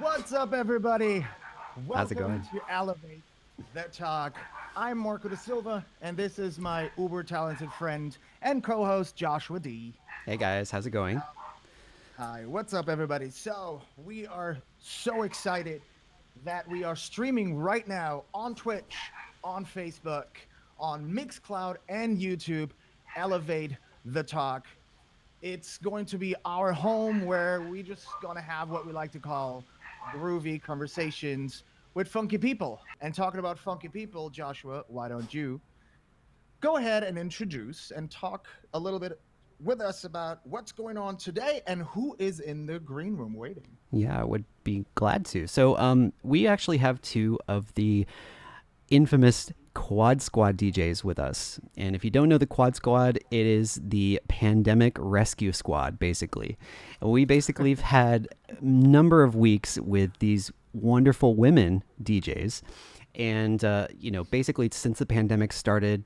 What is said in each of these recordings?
What's up, everybody? How's it Welcome going? to Elevate the Talk. I'm Marco da Silva, and this is my uber talented friend and co host, Joshua D. Hey guys, how's it going? Hi, what's up, everybody? So, we are so excited that we are streaming right now on Twitch, on Facebook, on Mixcloud, and YouTube. Elevate the Talk. It's going to be our home where we just gonna have what we like to call groovy conversations with funky people. And talking about funky people, Joshua, why don't you go ahead and introduce and talk a little bit with us about what's going on today and who is in the green room waiting? Yeah, I would be glad to. So, we actually have two of the infamous Quad Squad DJs with us. And if you don't know the Quad Squad, it is the pandemic rescue squad, basically. We basically have had a number of weeks with these wonderful women DJs. And, basically since the pandemic started,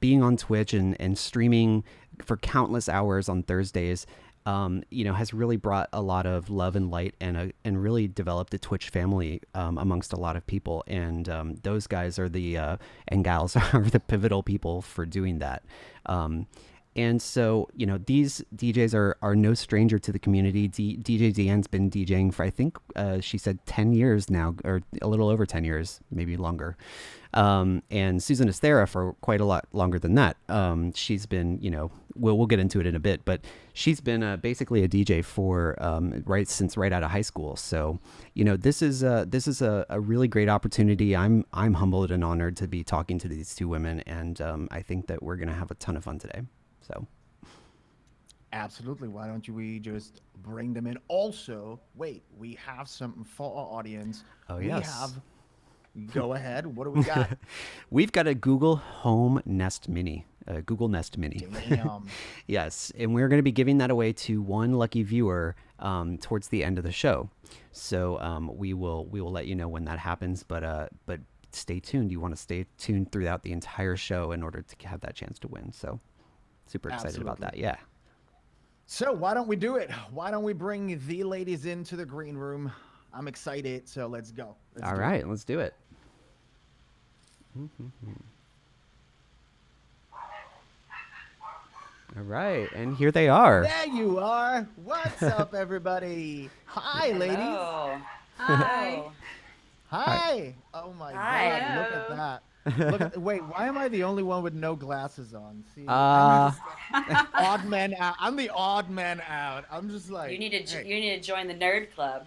being on Twitch and streaming for countless hours on Thursdays, has really brought a lot of love and light and really developed a Twitch family amongst a lot of people. And those guys are and gals are the pivotal people for doing that. And so, these DJs are no stranger to the community. DJ Deanne's been DJing for, I think she said 10 years now, or a little over 10 years, maybe longer. And Susan ESTHERA for quite a lot longer than that. She's been, we'll get into it in a bit, but she's been basically a DJ for right out of high school. So, this is a really great opportunity. I'm humbled and honored to be talking to these two women, and I think that we're gonna have a ton of fun today. So, Absolutely. Why don't we just bring them in? Also, wait, we have something for our audience. oh We yes. have, go ahead. What do we got? We've got a Google Home Nest Mini, a Google Nest Mini. Damn. Yes, and we're going to be giving that away to one lucky viewer towards the end of the show. So we will let you know when that happens. But stay tuned. You want to stay tuned throughout the entire show in order to have that chance to win. So super excited about Absolutely. that. Yeah. So why don't we do it? Why don't we bring the ladies into the green room? I'm excited. So let's go. Let's All do it. right, let's do it. All right, and here they are. There you are. What's up, everybody? Hi, ladies. Hello. Hi. Hello. Hi. Oh my Hi. God. Look at Hello. that. Wait, why am I the only one with no glasses on? See, Uh, I'm just odd man out. I'm the odd man out. I'm just like, You need to hey, you need to join the nerd club.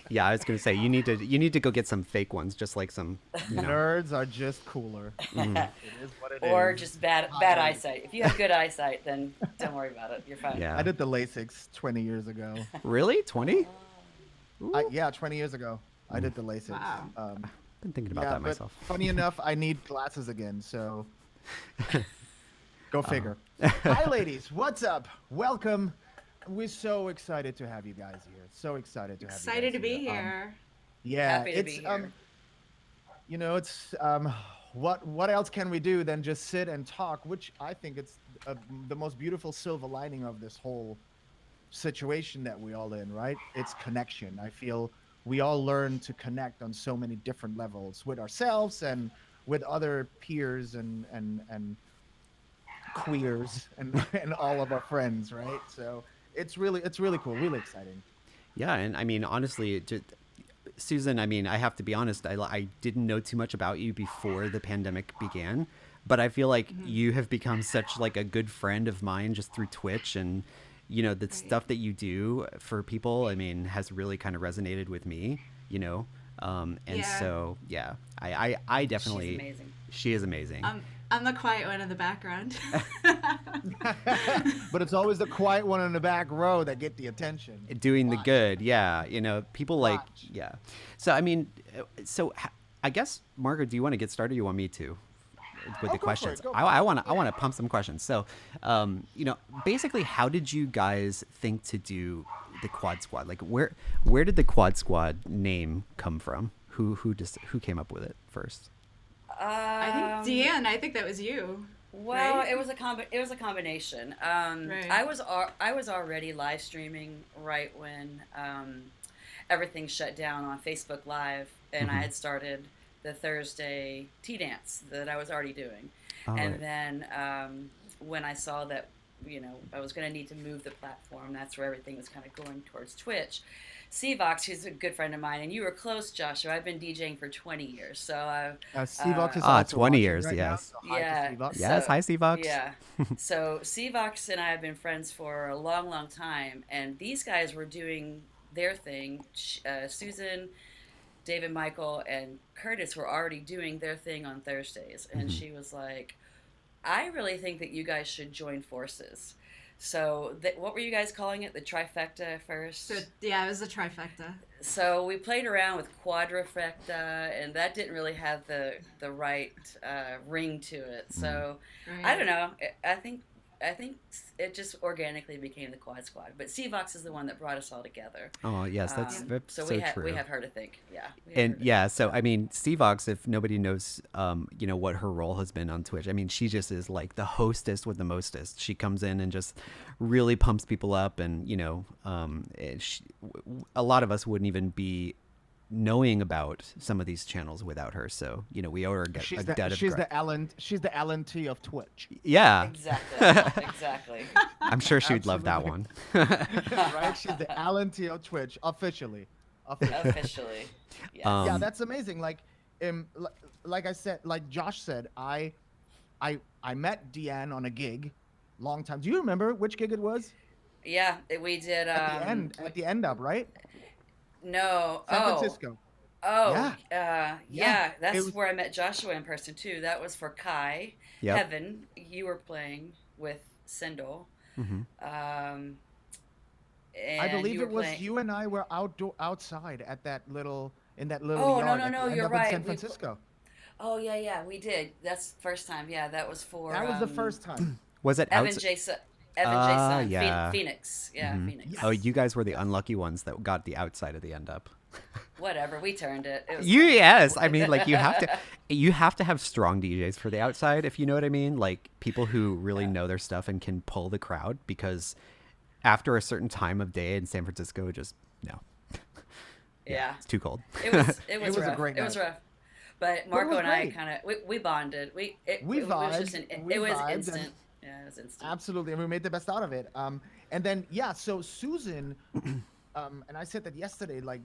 yeah, I was gonna say you need to go get some fake ones, just like some, nerds are just cooler. It is what it is. Or just bad I- eyesight. If you have good eyesight, then don't worry about it. You're fine. Yeah. I did the LASIX 20 years ago. Really? 20? Yeah, 20 years ago. I did the LASIX. Wow. Been thinking about Yeah, that but myself. funny enough, I need glasses again, so go Uh-huh. figure. Hi, ladies. What's up? Welcome. We're so excited to have you guys here. So excited to have you Excited guys to be here. here. Yeah, Happy to it's be here. it's what else can we do than just sit and talk, which I think it's the most beautiful silver lining of this whole situation that we all in, right? It's connection. I feel we all learn to connect on so many different levels with ourselves and with other peers and queers and all of our friends, right? So it's really cool, really exciting. Yeah, and I mean, honestly, Susan, I mean, I have to be honest, I didn't know too much about you before the pandemic began, but I feel like you have become such like a good friend of mine just through Twitch, and the stuff that you do for people, I mean, has really kind of resonated with me, and Yeah. so yeah, I definitely, She's amazing. she is amazing. I'm the quiet one in the background. But it's always the quiet one in the back row that get the attention. Doing the Watch. good, yeah, people like, Watch. yeah. So I mean, I guess, Margaret, do you want to get started? Or you want me to with Oh, the go for it, questions? go for I want to pump some questions. So, basically, how did you guys think to do the Quad Squad? Like, where did the Quad Squad name come from? Who came up with it first? I think Deanne, I think that was you. Well, right? it was a combination. Right. I was already live streaming right when everything shut down on Facebook Live, and I had started the Thursday tea dance that I was already doing. And then when I saw that, I was going to need to move the platform, that's where everything was kind of going towards Twitch. Cvox, who's a good friend of mine, and you were close, Joshua. I've been DJing for 20 years, so Cvox is also 20 watching years, right yes. now, so hi to Cvox. Yes, hi, Cvox. Yeah. So Cvox and I have been friends for a long, long time, and these guys were doing their thing. Susan, David, Michael, and Curtis were already doing their thing on Thursdays, and she was like, I really think that you guys should join forces. So what were you guys calling it? The trifecta first? So, yeah, it was the trifecta. So we played around with quadrifecta, and that didn't really have the right ring to it. So I don't know. I think it just organically became the Quad Squad. But Cvox is the one that brought us all together. Oh yes, that's so so we true. We have her to thank. Yeah. And yeah, so I mean, Cvox, if nobody knows, what her role has been on Twitch, I mean, she just is like the hostess with the mostest. She comes in and just really pumps people up, and a lot of us wouldn't even be knowing about some of these channels without her. So we owe her a debt of gratitude. She's the Alan T of Twitch. Yeah, Exactly. I'm sure she'd love that one. Right? She's the Alan T of Twitch officially. Officially. Yes. Yeah, that's amazing. Like I said, like Josh said, I met Deanne on a gig, long time. Do you remember which gig it was? Yeah, we did. At the end up, right? No. San Francisco. Oh, Yeah. That's where I met Joshua in person too. That was for Kai. Yep. Heaven, you were playing with Sendel. Mm-hmm. And I believe it was playing... you and I were outside at that little yard. No, at the you're end up right. in San Francisco. Oh yeah, we did. That's the first time. Yeah, that was for. That was the first time. Was it Evan Jason, yeah. Phoenix. Yeah, Phoenix. Oh, you guys were the unlucky ones that got the outside of the end up. Whatever, we turned it. It was Yes, I mean, like you have to have strong DJs for the outside, if you know what I mean. Like people who really know their stuff and can pull the crowd, because after a certain time of day in San Francisco, just no. Yeah. It's too cold. It was was rough. a great night. It was rough. But Marco and I kind of we bonded. It was just it was instant. Yeah, it was instant. Absolutely, and we made the best out of it. And then so Susan, and I said that yesterday. Like,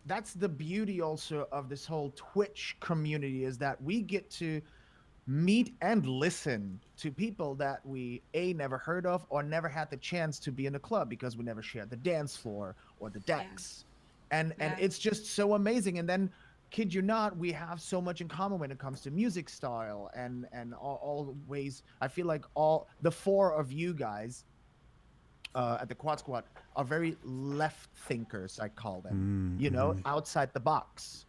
that's the beauty also of this whole Twitch community, is that we get to meet and listen to people that we never heard of or never had the chance to be in a club because we never shared the dance floor or the decks, and it's just so amazing. And then, kid you not, we have so much in common when it comes to music style and all ways. I feel like all the four of you guys at the Quad Squad are very left thinkers, I call them, outside the box,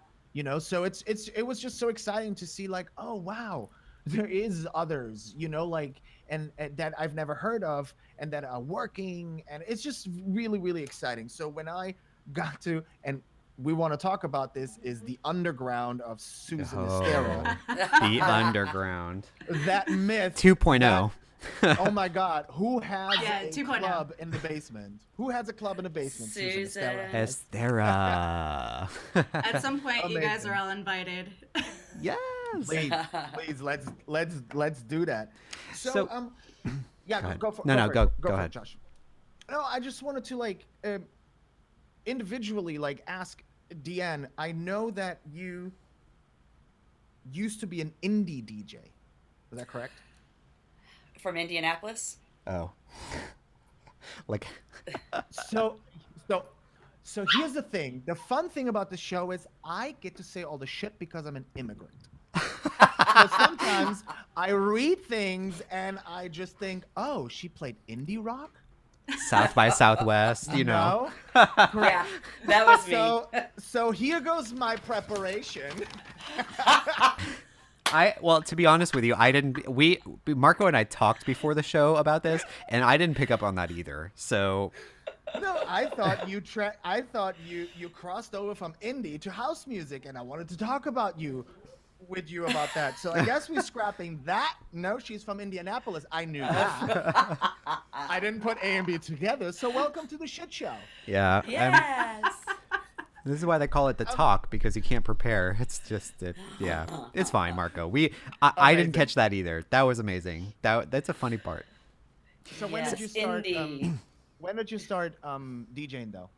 so it was just so exciting to see, like, oh wow, there is others, like, and that I've never heard of and that are working, and it's just really, really exciting. So when I got to, and we want to talk about this, is the underground of Susan ESTHERA. The underground. That myth. 2.0. Oh my God! Who has a 2.0. club in the basement? Who has a club in the basement? Susan. ESTHERA. At some point, you guys Amazing. are all invited. Yes. Please, let's do that. So yeah, go for go ahead, Josh. No, I just wanted to, like, individually, like, ask Deanne. I know that you used to be an indie DJ. Is that correct? From Indianapolis. Oh. Like. So here's the thing. The fun thing about the show is I get to say all the shit because I'm an immigrant. So sometimes I read things and I just think, oh, she played indie rock? South by Southwest, No? Yeah, that was me. So here goes my preparation. Well, to be honest with you, Marco and I talked before the show about this, and I didn't pick up on that either. So. No, I thought you crossed over from indie to house music, and I wanted to talk with you about that. So I guess we're scrapping that. No, she's from Indianapolis. I knew that. I didn't put A and B together. So welcome to the shit show. Yeah. Yes. This is why they call it the talk, because you can't prepare. It's just yeah. It's fine, Marco. I didn't catch that either. That was amazing. That's a funny part. So when did you Yes, start? indeed. When did you start DJing though?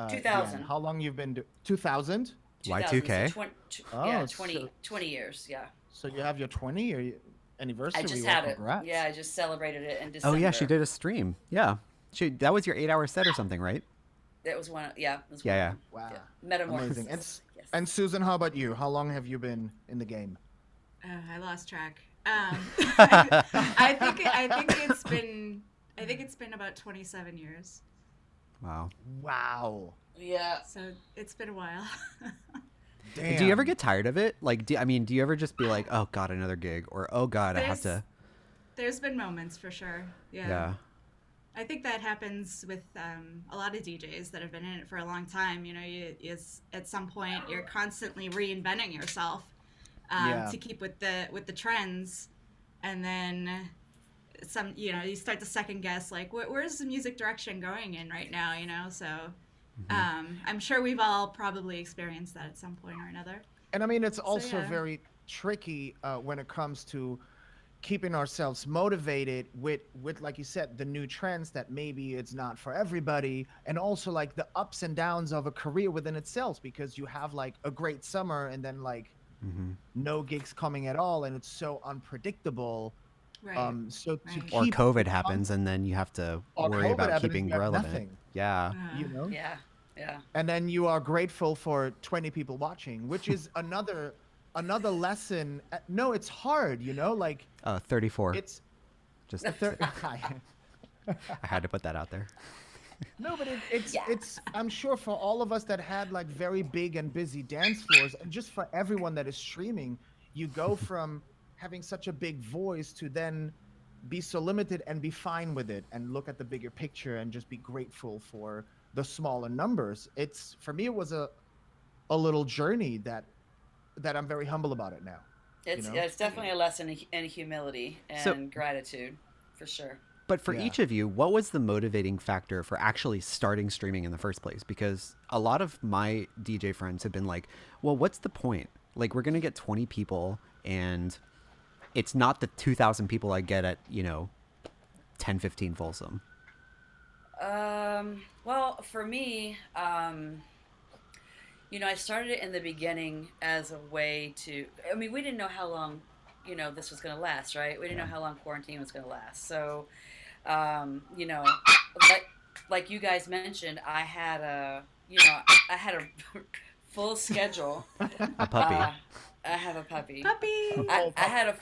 2000. Deanne, how long you've been? 2000. Y2K? So Oh, yeah, so- 20 years. Yeah. So you have your 20 anniversary. I just Well, had it. congrats. Yeah, I just celebrated it in December. Oh yeah, she did a stream. Yeah, that was your 8-hour set or something, right? That was one. Yeah. It was Yeah, one. yeah. Wow. Yeah. Metamorphosis. Amazing. Yes. And Susan, how about you? How long have you been in the game? I lost track. I think it's been about 27 years. Wow. Wow. Yeah. So it's been a while. Damn. Do you ever get tired of it? Like, do you ever just be like, oh god, another gig, or oh god, I have to? There's been moments for sure. Yeah. Yeah. I think that happens with a lot of DJs that have been in it for a long time. You know, at some point you're constantly reinventing yourself to keep with the trends, and then you start to second guess like where's the music direction going in right now? You know, so I'm sure we've all probably experienced that at some point or another. And I mean, it's also yeah. very tricky when it comes to keeping ourselves motivated with like you said, the new trends that maybe it's not for everybody, and also like the ups and downs of a career within itself, because you have like a great summer and then like no gigs coming at all, and it's so unpredictable. Right. So to Right. keep Or COVID happens, and then you have to Or worry COVID about happens, keeping you have relevant. nothing. Yeah. you know, Yeah. Yeah. and then you are grateful for 20 people watching, which is another lesson. No, it's hard, you know, like 34. it's Just I had to put that out there. No, but it's Yeah. it's I'm sure for all of us that had like very big and busy dance floors, and just for everyone that is streaming, you go from having such a big voice to then be so limited and be fine with it and look at the bigger picture and just be grateful for the smaller numbers. It's for me, it was a little journey that I'm very humble about it now. It's know? it's definitely a lesson in humility and So- gratitude, for sure. But for Yeah. each of you, what was the motivating factor for actually starting streaming in the first place? Because a lot of my DJ friends have been like, well, what's the point? Like, we're going to get 20 people, and it's not the 2,000 people I get at, 10, 15 Folsom. Well, for me, I started it in the beginning as a way to. I mean, we didn't know how long, this was going to last, right? We didn't know how long quarantine was going to last. So, like you guys mentioned, I had a full schedule. A puppy. I have a puppy. Puppy. I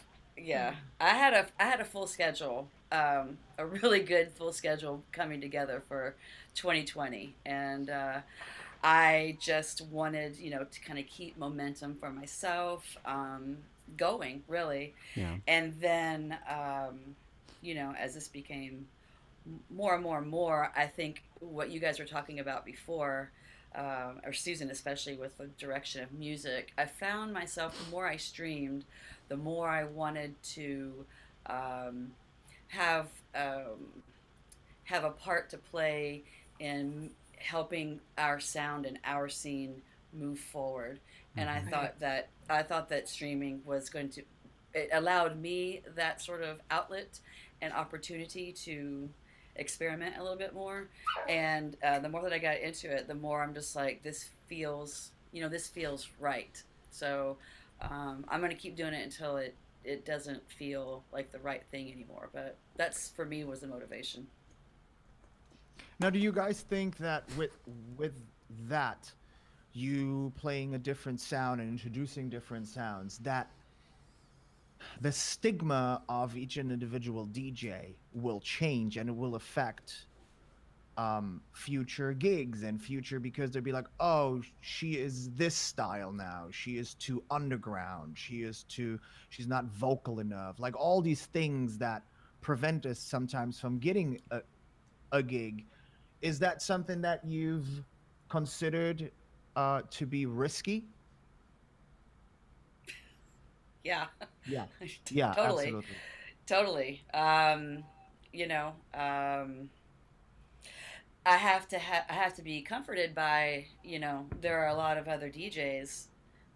had a full schedule, a really good full schedule coming together for 2020, and I just wanted, to kind of keep momentum for myself going, really. Yeah. And then, as this became more and more, I think what you guys were talking about before, or Susan especially, with the direction of music, I found myself, the more I streamed, the more I wanted to have a part to play in helping our sound and our scene move forward. And I thought that streaming was going to, it allowed me that sort of outlet and opportunity to experiment a little bit more. And the more that I got into it, the more I'm just like, this feels right. So I'm going to keep doing it until it doesn't feel like the right thing anymore. But that's, for me, was the motivation. Now, do you guys think that with that, you playing a different sound and introducing different sounds, that the stigma of each individual DJ will change, and it will affect future gigs and future, because they'll be like, oh, she is this style now, she is too underground, she's not vocal enough, like all these things that prevent us sometimes from getting a gig. Is that something that you've considered to be risky? Yeah. Yeah. Yeah, Totally. absolutely. Totally. I have to be comforted by, there are a lot of other DJs,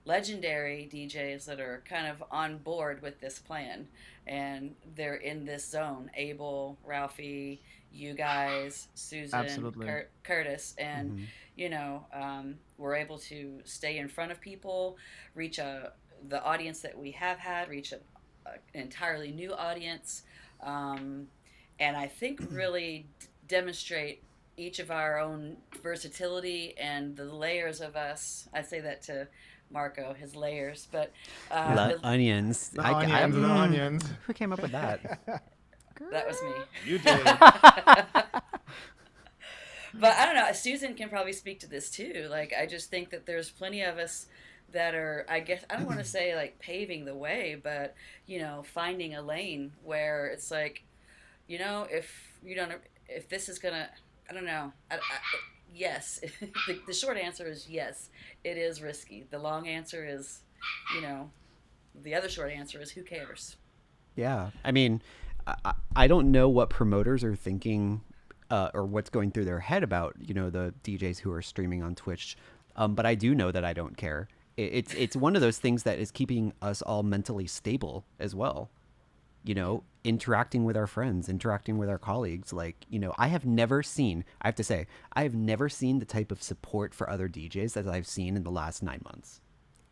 legendary DJs that are kind of on board with this plan, and they're in this zone. Abel, Ralphie, you guys, Susan, Absolutely. Curtis, and Hmm. we're able to stay in front of people, reach the audience that we have had, reach an entirely new audience, um, and I think really demonstrate each of our own versatility and the layers of us. I say that to Marco, his layers, but The onions. The onions, the onions. Who came up with that? that was me. You did. But I don't know. Susan can probably speak to this too. Like, I just think that there's plenty of us that are, I guess, I don't want to say like paving the way, but, finding a lane where it's like, if you don't, if this is gonna, I don't know. Yes, the short answer is yes. It is risky. The long answer is, the other short answer is who cares. Yeah, I mean, I don't know what promoters are thinking, or what's going through their head about the DJs who are streaming on Twitch, but I do know that I don't care. It's one of those things that is keeping us all mentally stable as well. Interacting with our friends, interacting with our colleagues. Like, I have never seen, I have to say, I have never seen the type of support for other DJs that I've seen in the last 9 months,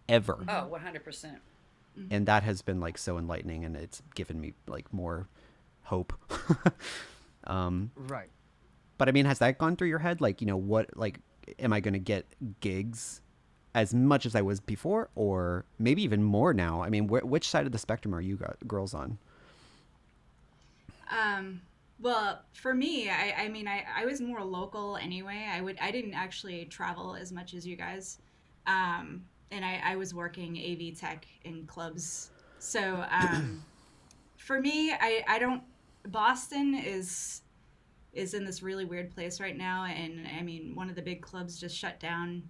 ever. Oh, 100%. And that has been like so enlightening, and it's given me like more hope. Right. But I mean, has that gone through your head? Like, what, like, am I going to get gigs as much as I was before, or maybe even more now? I mean, which side of the spectrum are you girls on? Well, for me, I mean, I was more local anyway. I didn't actually travel as much as you guys. And I was working AV tech in clubs. So, for me, I don't, Boston is in this really weird place right now. And I mean, one of the big clubs just shut down,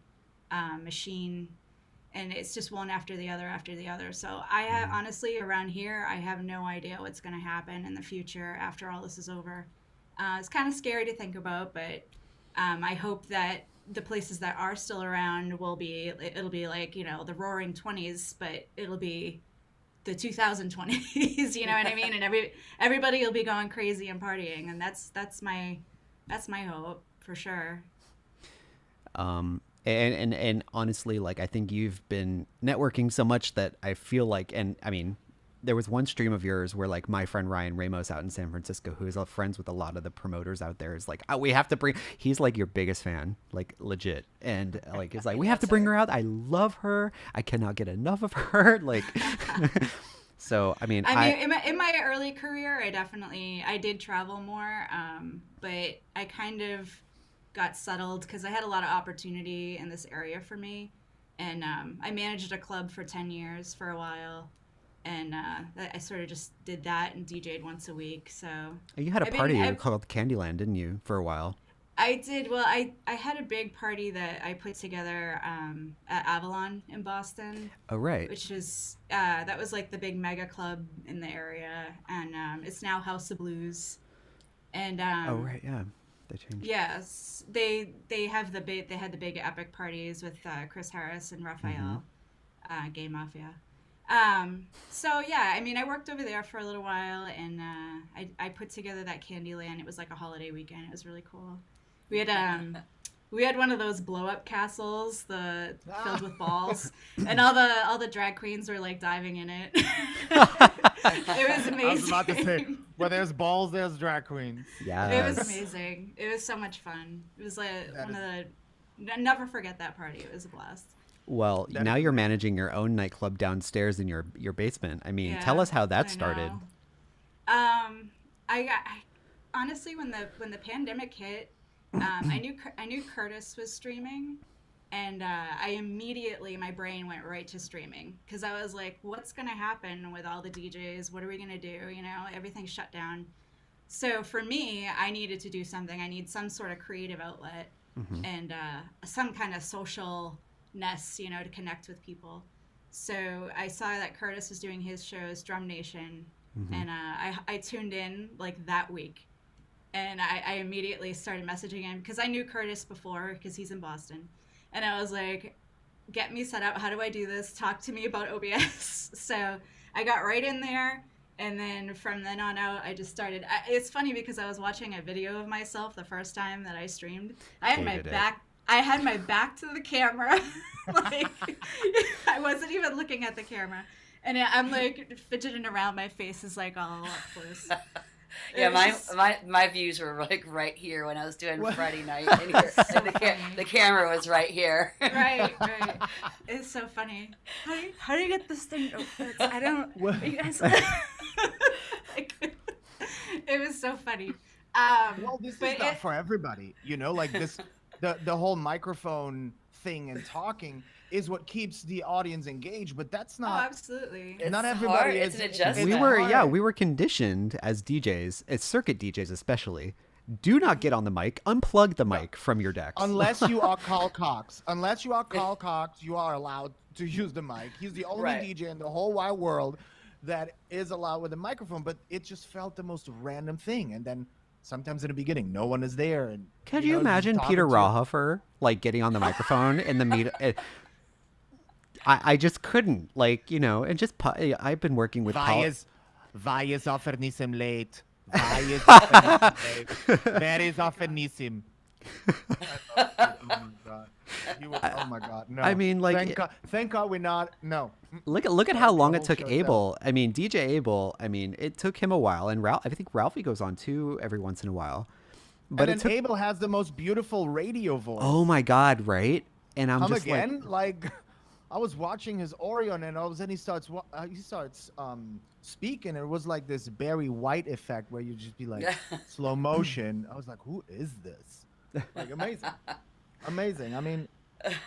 Machine, and it's just one after the other. So honestly, around here, I have no idea what's going to happen in the future after all this is over. It's kind of scary to think about, but I hope that the places that are still around it'll be like, the roaring 20s, but it'll be the 2020s, you know what I mean? And everybody will be going crazy and partying, and that's my hope for sure. And honestly, like, I think you've been networking so much that I feel like, and I mean, there was one stream of yours where like my friend Ryan Ramos out in San Francisco, who is friends with a lot of the promoters out there, is like, oh, we have to bring, he's like your biggest fan, like legit. And like, it's like, we have to bring her out. I love her. I cannot get enough of her. Like, so, I mean, in my early career, I did travel more. But I kind of got settled because I had a lot of opportunity in this area for me. And I managed a club for 10 years for a while. And I sort of just did that and DJ'd once a week. So you had a party called Candyland, didn't you, for a while? I did. Well, I had a big party that I put together at Avalon in Boston. Oh, right. Which is, that was like the big mega club in the area. And it's now House of Blues. And oh, right, yeah. They changed. Yes. They had the big epic parties with Chris Harris and Raphael, Gay Mafia. So yeah, I mean, I worked over there for a little while, and I put together that Candyland. It was like a holiday weekend. It was really cool. We had one of those blow up castles, filled with balls, and all the drag queens were like diving in it. It was amazing. I was about to say, where there's balls, there's drag queens. Yeah. It was amazing. It was so much fun. It was like I'll never forget that party. It was a blast. Well, now you're managing your own nightclub downstairs in your basement. I mean, tell us how that started. I honestly, when the pandemic hit, I knew Curtis was streaming, and I immediately, my brain went right to streaming, because I was like, what's gonna happen with all the DJs? What are we gonna do? Everything's shut down. So for me, I needed to do something. I need some sort of creative outlet, and some kind of social to connect with people. So I saw that Curtis was doing his shows, Drum Nation, and I tuned in like that week, and I immediately started messaging him because I knew Curtis before because he's in Boston, and I was like, get me set up. How do I do this? Talk to me about OBS. So I got right in there. And then from then on out, I just started. It's funny because I was watching a video of myself the first time that I streamed. I had my back to the camera. Like, I wasn't even looking at the camera. And I'm like fidgeting around. My face is like all up close. Yeah, my views were like right here when I was doing Friday night, and, the camera was right here. Right. It's so funny. How do you get this thing open? I don't. You guys. It was so funny. Well, this is not for everybody, you know. Like this, the whole microphone thing and talking is what keeps the audience engaged, but that's not. Oh, absolutely. Not everybody is. It's an adjustment. We were conditioned as DJs, as circuit DJs especially. Do not get on the mic. Unplug the mic from your decks. Unless you are Carl Cox. Unless you are Carl Cox, you are allowed to use the mic. He's the only DJ in the whole wide world that is allowed with a microphone, but it just felt the most random thing. And then sometimes in the beginning, no one is there. And Can you imagine Peter Rauhofer like getting on the microphone in the meet? I just couldn't, like, you know, and just I've been working with Why is offernism late? Why is offernism late? Where is offernism? Oh my god! No. I mean, like, thank God we're not. No. Look at how long it took Abel. I mean, DJ Abel. I mean, it took him a while, and I think Ralphie goes on too every once in a while. But Abel has the most beautiful radio voice. Oh my god! Right? And I'm just again, like I was watching his Orion, and all of a sudden he starts speaking. And it was like this Barry White effect where you just be like slow motion. I was like, who is this? Like amazing. I mean,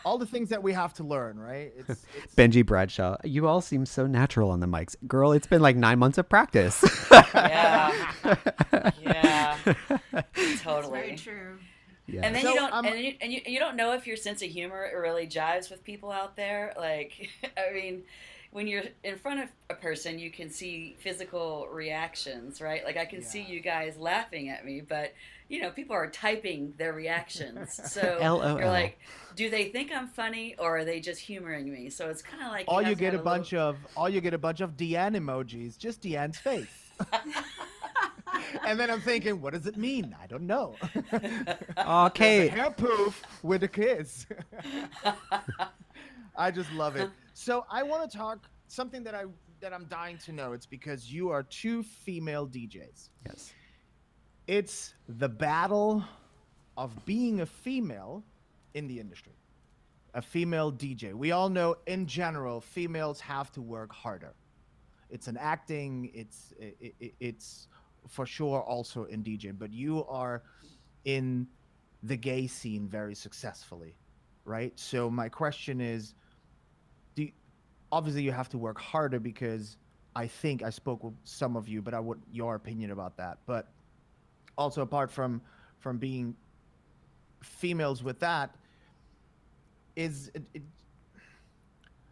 all the things that we have to learn, right? It's Benji Bradshaw. You all seem so natural on the mics, girl. It's been like 9 months of practice. Yeah, totally. That's very true. Yeah. And then you don't know if your sense of humor really jives with people out there. Like, I mean, when you're in front of a person, you can see physical reactions, right? Like I can see you guys laughing at me, but you know, people are typing their reactions. So you're like, do they think I'm funny or are they just humoring me? So it's kind of like you get a bunch of Deanne emojis, just Deanne's face. And then I'm thinking, what does it mean? I don't know. Okay. Hair poof with a kiss. I just love it. So I want to talk something that I'm dying to know. It's because you are two female DJs. Yes. It's the battle of being a female in the industry. A female DJ. We all know in general females have to work harder. It's an acting, it's for sure also in DJing, but you are in the gay scene very successfully, right? So my question is, obviously you have to work harder because I think I spoke with some of you, but I want your opinion about that. But also apart from being females with that,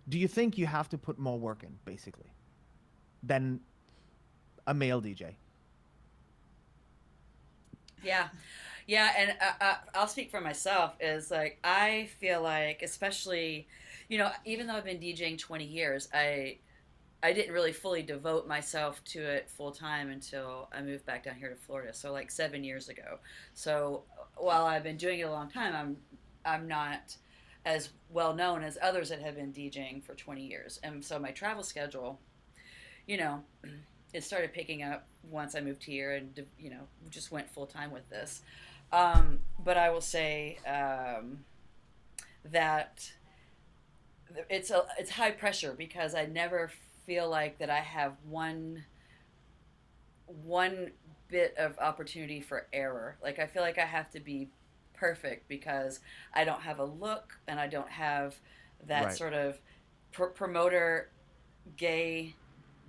do you think you have to put more work in, basically, than a male DJ? Yeah, and I'll speak for myself. Is like I feel like, especially, you know, even though I've been DJing 20 years, I didn't really fully devote myself to it full time until I moved back down here to Florida. So like 7 years ago. So while I've been doing it a long time, I'm not as well known as others that have been DJing for 20 years. And so my travel schedule, you know, it started picking up once I moved here and, you know, just went full time with this. But I will say that it's high pressure because I never feel like that I have one bit of opportunity for error. Like I feel like I have to be perfect because I don't have a look and I don't have that sort of promoter gay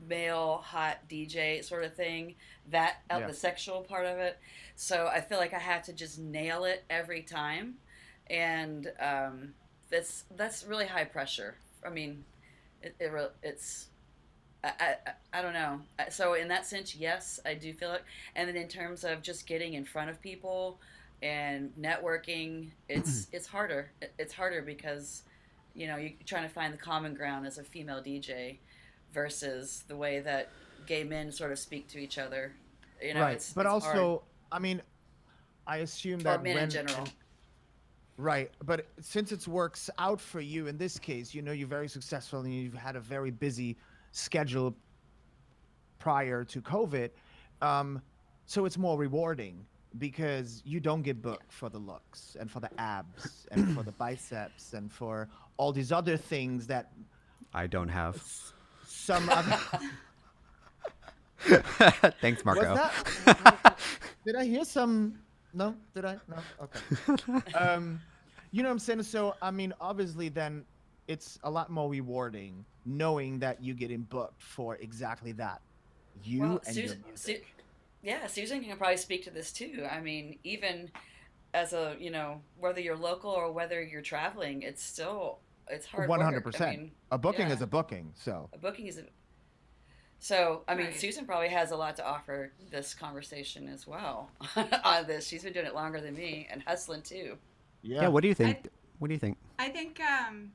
male hot DJ sort of thing, that the sexual part of it. So I feel like I have to just nail it every time, and that's really high pressure. I mean, it's I don't know. So in that sense, yes, I do feel it. And then in terms of just getting in front of people and networking, it's harder. It's harder because, you're trying to find the common ground as a female DJ versus the way that gay men sort of speak to each other. Right. But it's hard. also, I mean, I assume Or that men in general. right, but since it works out for you in this case, you're very successful and you've had a very busy schedule prior to COVID. So it's more rewarding because you don't get booked for the looks and for the abs and for the biceps and for all these other things that I don't have. some other. Thanks, Was Marco. that? Did I hear some? No, did I? No. Okay. You know what I'm saying? So I mean, obviously, then it's a lot more rewarding knowing that you're getting booked for exactly that. You Well, and your Susan, music. yeah, Susan can probably speak to this too. I mean, even as a, whether you're local or whether you're traveling, it's hard One hundred work. I percent. mean, A booking yeah, is a booking. So a booking is a, so, I mean, Right. Susan probably has a lot to offer this conversation as well on this. She's been doing it longer than me and hustling too. Yeah, yeah. what do you I, think? What do you think? I think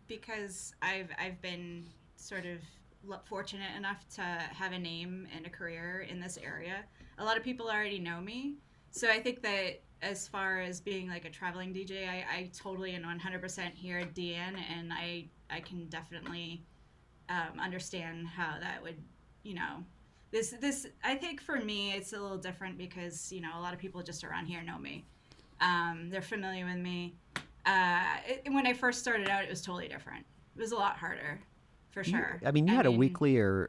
because I've been sort of fortunate enough to have a name and a career in this area. A lot of people already know me, so I think that as far as being like a traveling DJ, I totally and 100% hear Deanne, and I can definitely understand how that would, you know, this I think for me it's a little different because a lot of people just around here know me. They're familiar with me. When I first started out, it was totally different. It was a lot harder, for sure. I mean, you had a weekly or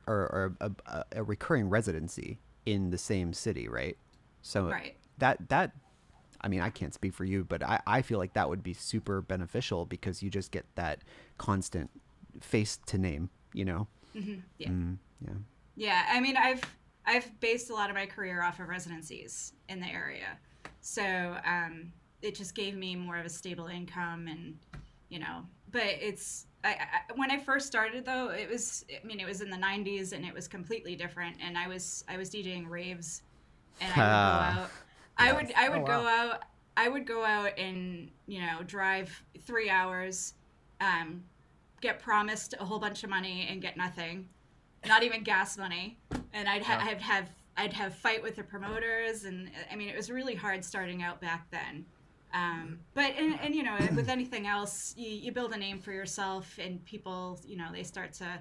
a recurring residency in the same city, right? So Right. that I mean, I can't speak for you, but I feel like that would be super beneficial because you just get that constant face to name, Yeah. yeah. Yeah, I mean, I've based a lot of my career off of residencies in the area, so it just gave me more of a stable income, and But when I first started though, it was in the '90s, and it was completely different. And I was DJing raves, and I would Oh, go wow. out. I would go out and drive 3 hours, get promised a whole bunch of money and get nothing, not even gas money, and I'd have fight with the promoters, and I mean it was really hard starting out back then. But with anything else, you build a name for yourself, and people they start to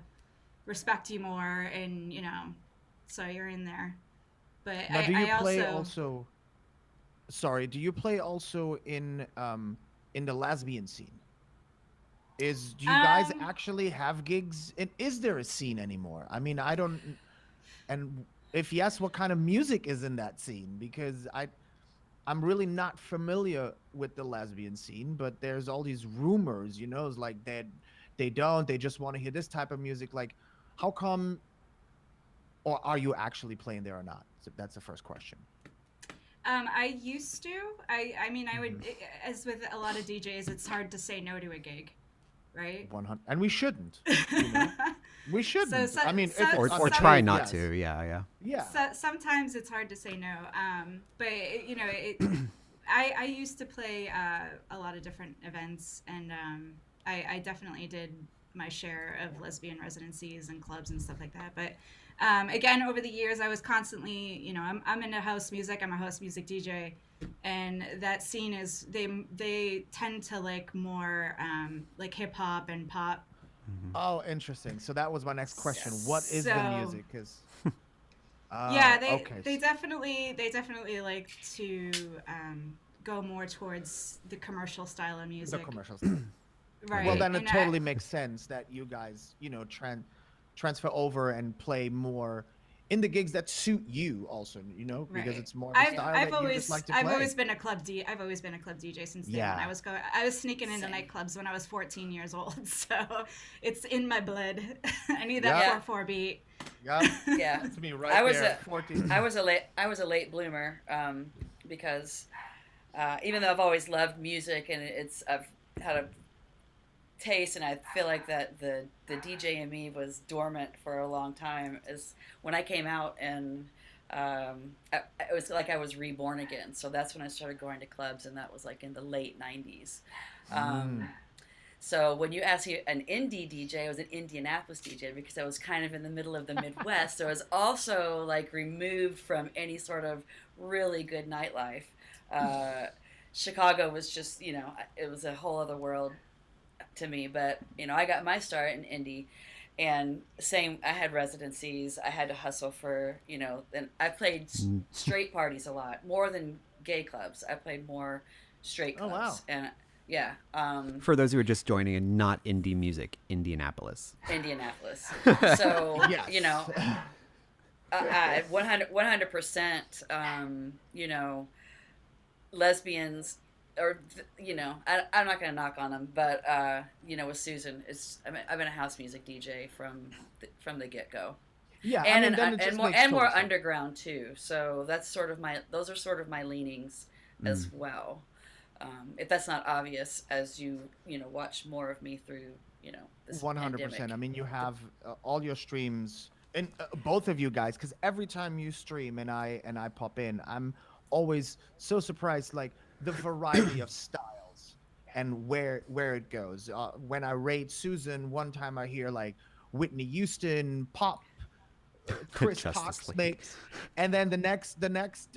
respect you more, and so you're in there. But Now, do you I play also also? Sorry, do you play also in the lesbian scene? Do you guys um actually have gigs? And is there a scene anymore? I mean, I don't. And if yes, what kind of music is in that scene? Because I'm really not familiar with the lesbian scene, but there's all these rumors, it's like that they just want to hear this type of music. Like, how come, or are you actually playing there or not? So that's the first question. I used to. I mean, I Mhm. would, as with a lot of DJs, it's hard to say no to a gig, right? 100, and we shouldn't, you know, we shouldn't. so, I mean, so, if it's Or some, try unpaid, not yes, to. Yeah. yeah. sometimes it's hard to say no. But I used to play a lot of different events, and I definitely did my share of lesbian residencies and clubs and stuff like that. But again, over the years, I was constantly, I'm into house music. I'm a house music DJ, and that scene is they tend to like more like hip hop and pop. Oh, interesting. So that was my next question. What is the So music? Because yeah, okay. they definitely like to go more towards the commercial style of The music, commercials. right? Well, then it And totally makes sense that you guys, transfer over and play more in the gigs that suit you also, because right. it's more of a style I've that you just like to I've play. always been a I've always been a club DJ since day one. Yeah. I was sneaking into Same. nightclubs when I was 14 years old, so it's in my blood. I need that Yeah. 4/4 beat. Yeah. Yeah. That's me right I was there. 14. I was a late bloomer because even though I've always loved music and I've had a taste, and I feel like that the DJ in me was dormant for a long time, is when I came out, and it was like I was reborn again. So that's when I started going to clubs, and that was like in the late 90s. So when you ask me an indie DJ, I was an Indianapolis DJ because I was kind of in the middle of the Midwest. So I was also like removed from any sort of really good nightlife. Chicago was just, it was a whole other world to me. But, I got my start in indie, and I had residencies. I had to hustle for, and I played straight parties a lot, more than gay clubs. I played more straight clubs. Oh, wow. And yeah. For those who are just joining in, not indie music, Indianapolis. So, yes. 100%, lesbians, or, I'm not going to knock on them, but, with Susan, I've been a house music DJ from the get-go. Yeah. And more underground too. So those are sort of my leanings as well. If that's not obvious, as you watch more of me through this 100%. Pandemic. I mean, you have all your streams, and both of you guys, because every time you stream and I pop in, I'm always so surprised, like the variety of styles and where it goes. When I raid Susan, one time I hear like Whitney Houston pop. Chris Cox makes, and then the next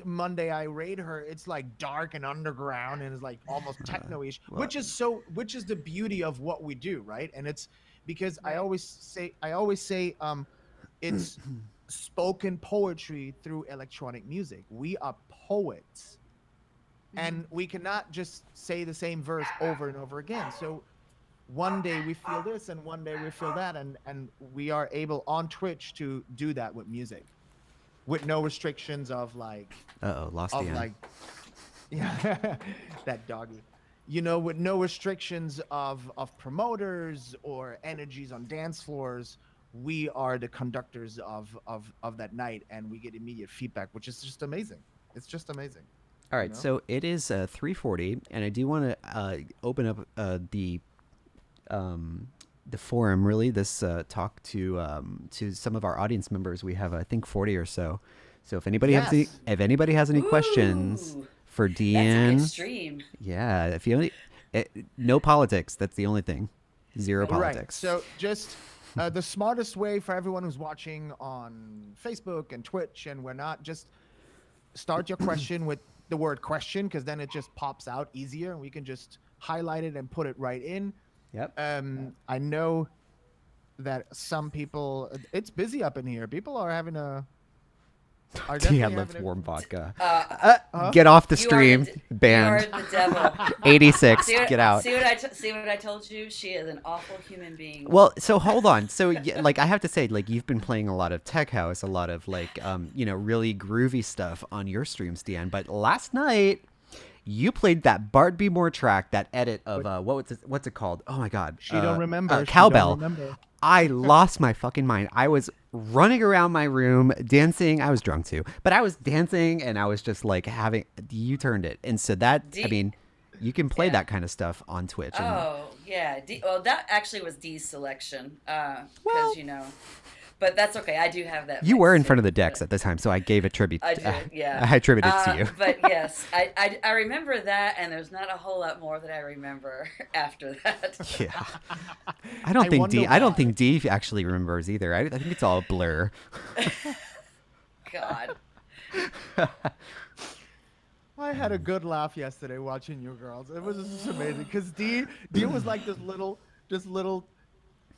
Monday I raid her, it's like dark and underground and it's like almost techno-ish, which is the beauty of what we do, right? And it's because I always say it's spoken poetry through electronic music. We are poets, and we cannot just say the same verse over and over again. So one day we feel this and one day we feel that, and we are able on Twitch to do that with music with no restrictions of like lost the like yeah that doggy, with no restrictions of promoters or energies on dance floors. We are the conductors of that night, and we get immediate feedback, which is just amazing. It's just amazing. All right, so it is 3:40, and I do want to open up the forum, really, this talk to some of our audience members. We have, I think, 40 or so. So if anybody has any questions for Deanne, that's extreme. Yeah, if you no politics. That's the only thing. Zero politics. Right. So just the smartest way for everyone who's watching on Facebook and Twitch and whatnot, just start your question with the word question, because then it just pops out easier, and we can just highlight it and put it right in. Yep. I know that some people, it's busy up in here. People are having Deanne loves warm vodka. Get off the stream, banned. You are the devil. 86. Get out. See what I told you? She is an awful human being. Well, so hold on. So like I have to say, like, you've been playing a lot of tech house, a lot of like really groovy stuff on your streams, Deanne. But last night, you played that Bart B. Moore track, that edit of what's it called? Oh my God! She don't remember. Cowbell. She don't remember. I lost my fucking mind. I was running around my room dancing. I was drunk too, but I was dancing, and I was just like you turned it. And so you can play that kind of stuff on Twitch. Oh yeah. Well, that actually was Dee's selection, because But that's okay. I do have that. You were in front of the decks at the time, so I gave a tribute. I did, yeah. I attributed it to you. But yes, I remember that, and there's not a whole lot more that I remember after that. Yeah. I don't think Dee actually remembers either. I think it's all a blur. God. I had a good laugh yesterday watching you girls. It was just amazing, because Dee was like this little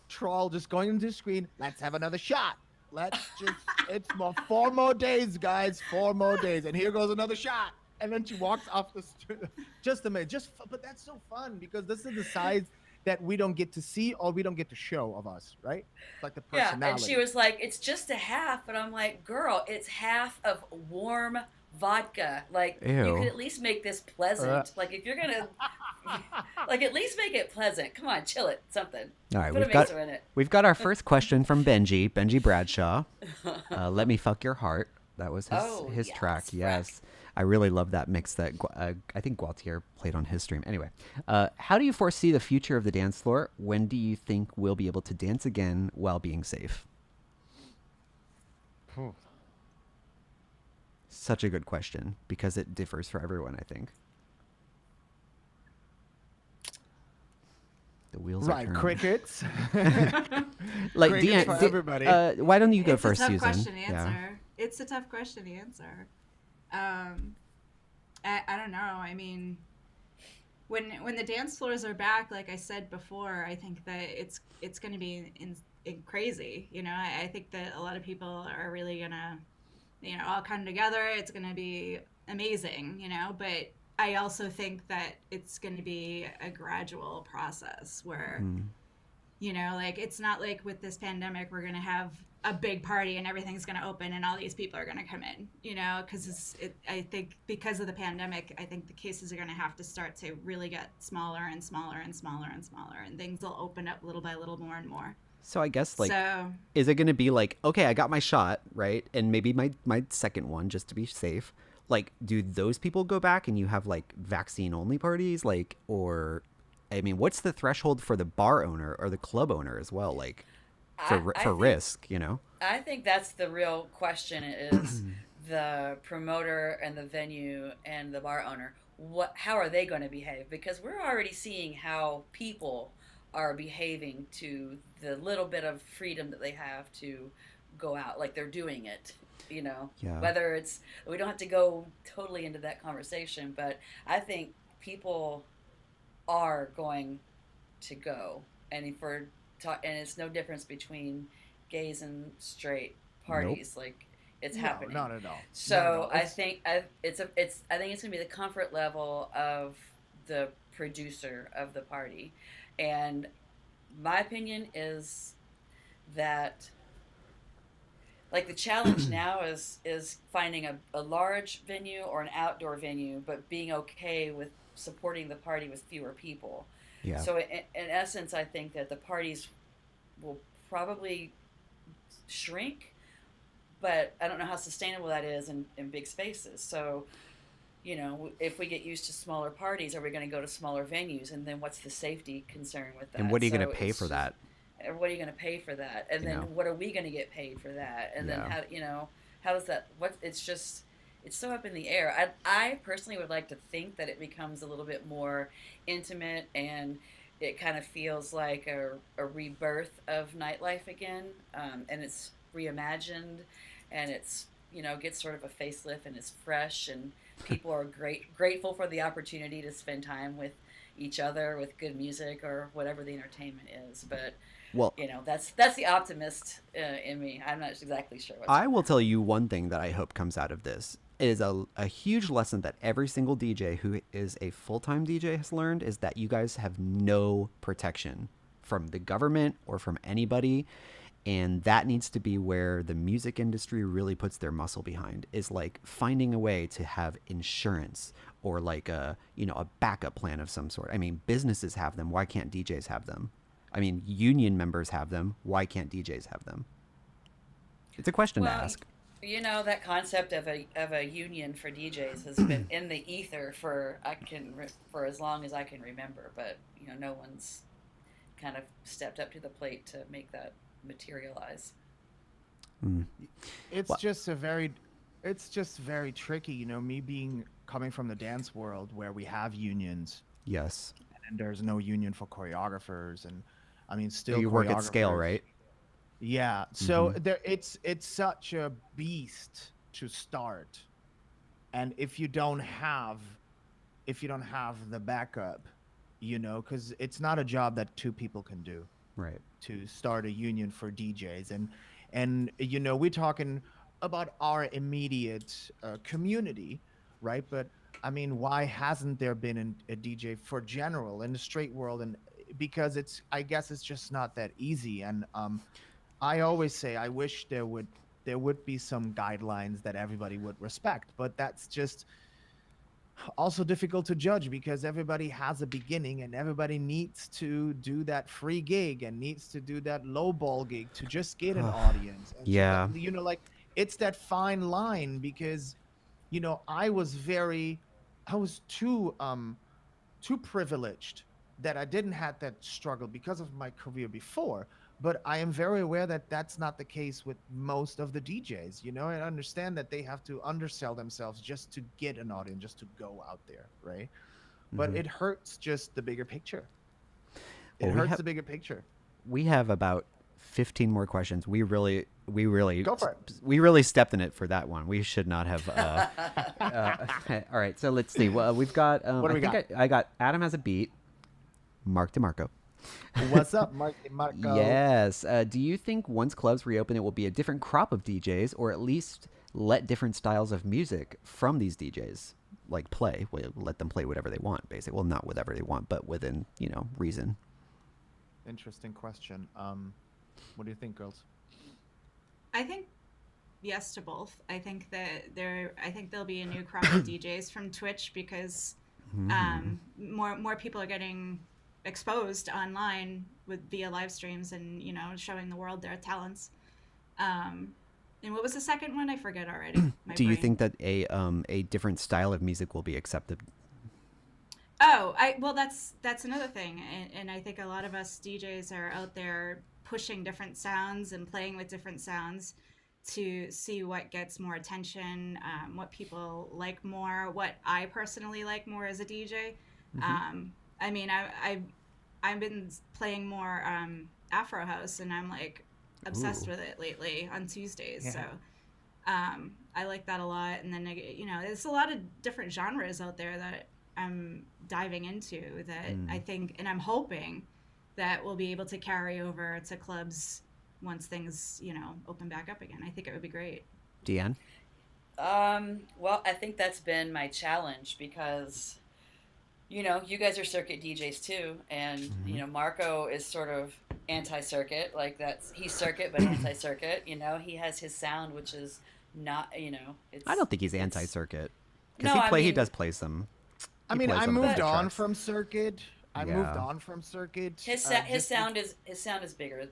troll just going into the screen. Let's have another shot. It's 4 more days, guys. 4 more days, and here goes another shot. And then she walks off the street. Just amazing. But that's so fun, because this is the sides that we don't get to see or we don't get to show of us, right? It's like the personality. Yeah, and she was like, "It's just a half," and I'm like, "Girl, it's half of warm vodka. Like, Ew. You could at least make this pleasant. Like, if you're gonna, like, at least make it pleasant. Come on, chill it, something. All right, Put a mixer in it." We've got our first question from Benji Bradshaw. Let Me Fuck Your Heart. That was his track. Yes. I really love that mix that I think Gualtier played on his stream. Anyway, how do you foresee the future of the dance floor? When do you think we'll be able to dance again while being safe? Such a good question because it differs for everyone, I think. The wheels are turning. Crickets. Like Crickets for everybody. Why don't you go It's first, a tough Susan? question to answer. It's a tough question to answer. I don't know. I mean, when the dance floors are back, like I said before, I think that it's going to be crazy. You know, I think that a lot of people are really gonna, you know, all come together. It's going to be amazing. You know, but I also think that it's going to be a gradual process where, you know, like it's not like with this pandemic we're going to have a big party and everything's going to open and all these people are going to come in, you know, because I think because of the pandemic, I think the cases are going to have to start to really get smaller and smaller and smaller and smaller, and things will open up little by little more and more. So I guess is it going to be like, okay, I got my shot, right? And maybe my second one just to be safe. Like, do those people go back and you have like vaccine only parties? Like, or, I mean, what's the threshold for the bar owner or the club owner as well? Like, for risk, you know? I think that's the real question is the promoter and the venue and the bar owner. How are they going to behave? Because we're already seeing how people are behaving to the little bit of freedom that they have to go out. Like they're doing it, you know, whether it's, we don't have to go totally into that conversation, but I think people are going to go. And and it's no difference between gays and straight parties. Nope. Like it's happening. Not at all. So I think it's going to be the comfort level of the producer of the party, and my opinion is that like the challenge now is finding a large venue or an outdoor venue, but being okay with supporting the party with fewer people. Yeah. So in essence, I think that the parties will probably shrink, but I don't know how sustainable that is in big spaces. So, you know, if we get used to smaller parties, are we going to go to smaller venues? And then what's the safety concern with that? And what are you going to pay for that? What are you going to pay for that? And then what are we going to get paid for that? And then how does that, it's so up in the air. I personally would like to think that it becomes a little bit more intimate and it kind of feels like a rebirth of nightlife again. And it's reimagined and it's, you know, gets sort of a facelift and it's fresh and people are grateful for the opportunity to spend time with each other with good music or whatever the entertainment is. But well, you know, that's the optimist in me. I'm not exactly sure. I will tell you one thing that I hope comes out of this is a huge lesson that every single DJ who is a full-time DJ has learned is that you guys have no protection from the government or from anybody. And that needs to be where the music industry really puts their muscle behind, is like finding a way to have insurance or like a backup plan of some sort. I mean, businesses have them. Why can't DJs have them? I mean, union members have them. Why can't DJs have them? It's a question to ask. You know, that concept of a union for DJs has been in the ether for as long as I can remember, but you know, no one's kind of stepped up to the plate to make that materialize. It's just very tricky, you know, coming from the dance world where we have unions. Yes. And there's no union for choreographers, and I mean, still you work at scale, right? Yeah. So it's such a beast to start, and if you don't have the backup, you know, because it's not a job that two people can do. Right. To start a union for DJs, and you know, we're talking about our immediate community, right? But I mean, why hasn't there been a DJ for general in the straight world? And because I guess it's just not that easy. And I always say I wish there would be some guidelines that everybody would respect, but that's just also difficult to judge because everybody has a beginning and everybody needs to do that free gig and needs to do that low ball gig to just get an audience. And yeah. so, you know, like it's that fine line because, I was too privileged that I didn't have that struggle because of my career before. But I am very aware that that's not the case with most of the DJs. I understand that they have to undersell themselves just to get an audience, just to go out there, right? But Hmm. it hurts just the bigger picture. It Well, hurts the bigger picture. we have about 15 more questions. Go for it. We really stepped in it for that one. We should not have. All right, so let's see. Well, we've got. What do we got? I got Adam has a beat. Mark DeMarco. What's up, Marco? Yes. Do you think once clubs reopen, it will be a different crop of DJs, or at least let different styles of music from these DJs like play? Let them play whatever they want, basically. Well, not whatever they want, but within reason. Interesting question. What do you think, girls? I think yes to both. I think there'll be a new crop of DJs from Twitch because more people are getting exposed online via live streams and showing the world their talents. And what was the second one? I forget already. Do you think that a different style of music will be accepted? Oh, well, that's another thing, and I think a lot of us DJs are out there pushing different sounds and playing with different sounds to see what gets more attention, what people like more, what I personally like more as a DJ. I mean, I've been playing more Afro house, and I'm like obsessed with it lately on Tuesdays. Yeah. So I like that a lot. And then there's a lot of different genres out there that I'm diving into that I think, and I'm hoping that we'll be able to carry over to clubs once things open back up again. I think it would be great. Deanne? Well, I think that's been my challenge because you guys are circuit DJs too, and Marco is sort of anti-circuit, like he's circuit but anti-circuit. He has his sound, which is not, it's. I don't think he's anti-circuit because No, he does play some. I he mean, plays I some of the moved big on tracks. from circuit. His sound is bigger than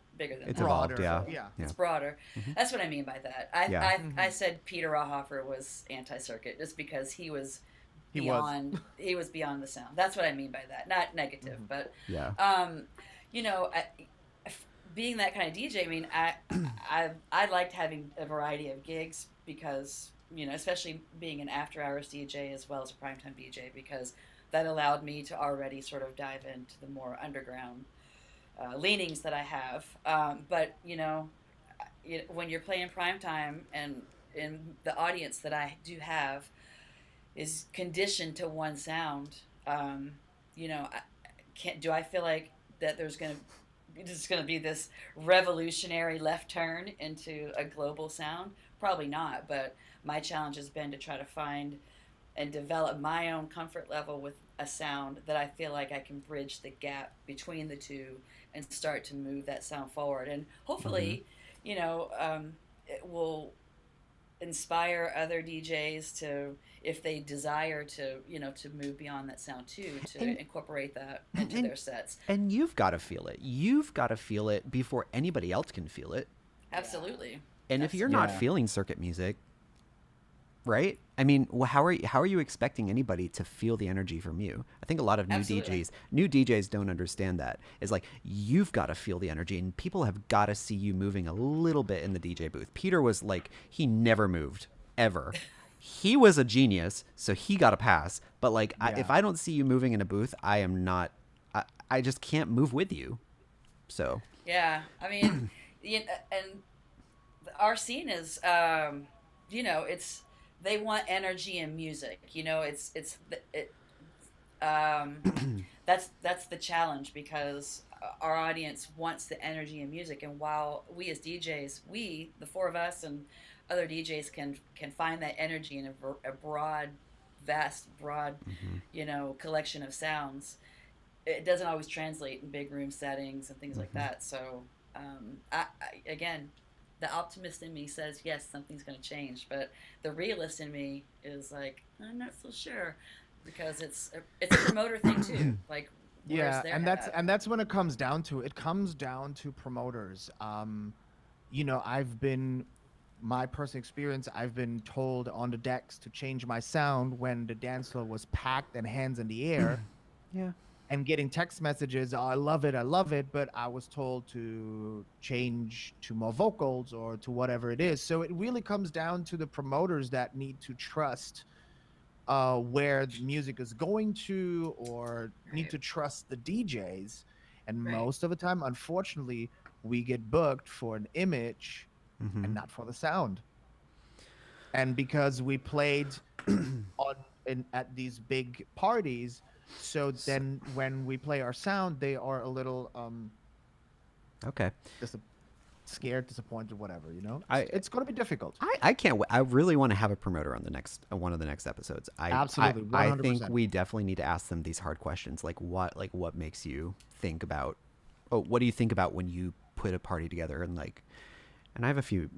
It's that. evolved, broader, yeah. yeah. It's broader. That's what I mean by that. I said Peter Rawhofer was anti-circuit just because he was beyond the sound. That's what I mean by that. Not negative, but Yeah. being that kind of DJ, I mean, I liked having a variety of gigs because especially being an after hours DJ as well as a primetime DJ, because that allowed me to already sort of dive into the more underground leanings that I have. But when you're playing primetime and in the audience that I do have is conditioned to one sound, do I feel like that there's going to be this revolutionary left turn into a global sound? Probably not, but my challenge has been to try to find and develop my own comfort level with a sound that I feel like I can bridge the gap between the two and start to move that sound forward. And hopefully, it will inspire other DJs to, if they desire to, to move beyond that sound too, to incorporate that into their sets. And you've got to feel it. You've got to feel it before anybody else can feel it. Absolutely. And if you're not feeling circuit music, right? I mean, how are you expecting anybody to feel the energy from you? I think a lot of new DJs don't understand that. It's like you've got to feel the energy, and people have got to see you moving a little bit in the DJ booth. Peter was like, he never moved ever. He was a genius, so he got a pass. But like, if I don't see you moving in a booth, I am not. I just can't move with you. So yeah, I mean, and our scene is, it's. They want energy and music, that's the challenge, because our audience wants the energy and music. And while we as DJs, the four of us and other DJs can find that energy in a broad, collection of sounds, it doesn't always translate in big room settings and things like that. So, again, the optimist in me says, yes, something's going to change. But the realist in me is like, I'm not so sure, because it's a promoter thing too. Like, that's when it comes down to. It comes down to promoters. I've been my personal experience, I've been told on the decks to change my sound when the dance floor was packed and hands in the air. Yeah. And getting text messages, oh, I love it, but I was told to change to more vocals or to whatever it is. So it really comes down to the promoters that need to trust where the music is going to, or need Right. to trust the DJs. And Right. most of the time, unfortunately, we get booked for an image and not for the sound. And because we played at these big parties, so then when we play our sound, they are a little Okay. scared, disappointed, whatever, you know. I- It's going to be difficult. I can't wait. I really want to have a promoter on the next one of the next episodes. Absolutely, I think 100%. we definitely need to ask them these hard questions, like what makes you think about, oh, what do you think about when you put a party together, and like, and I have a few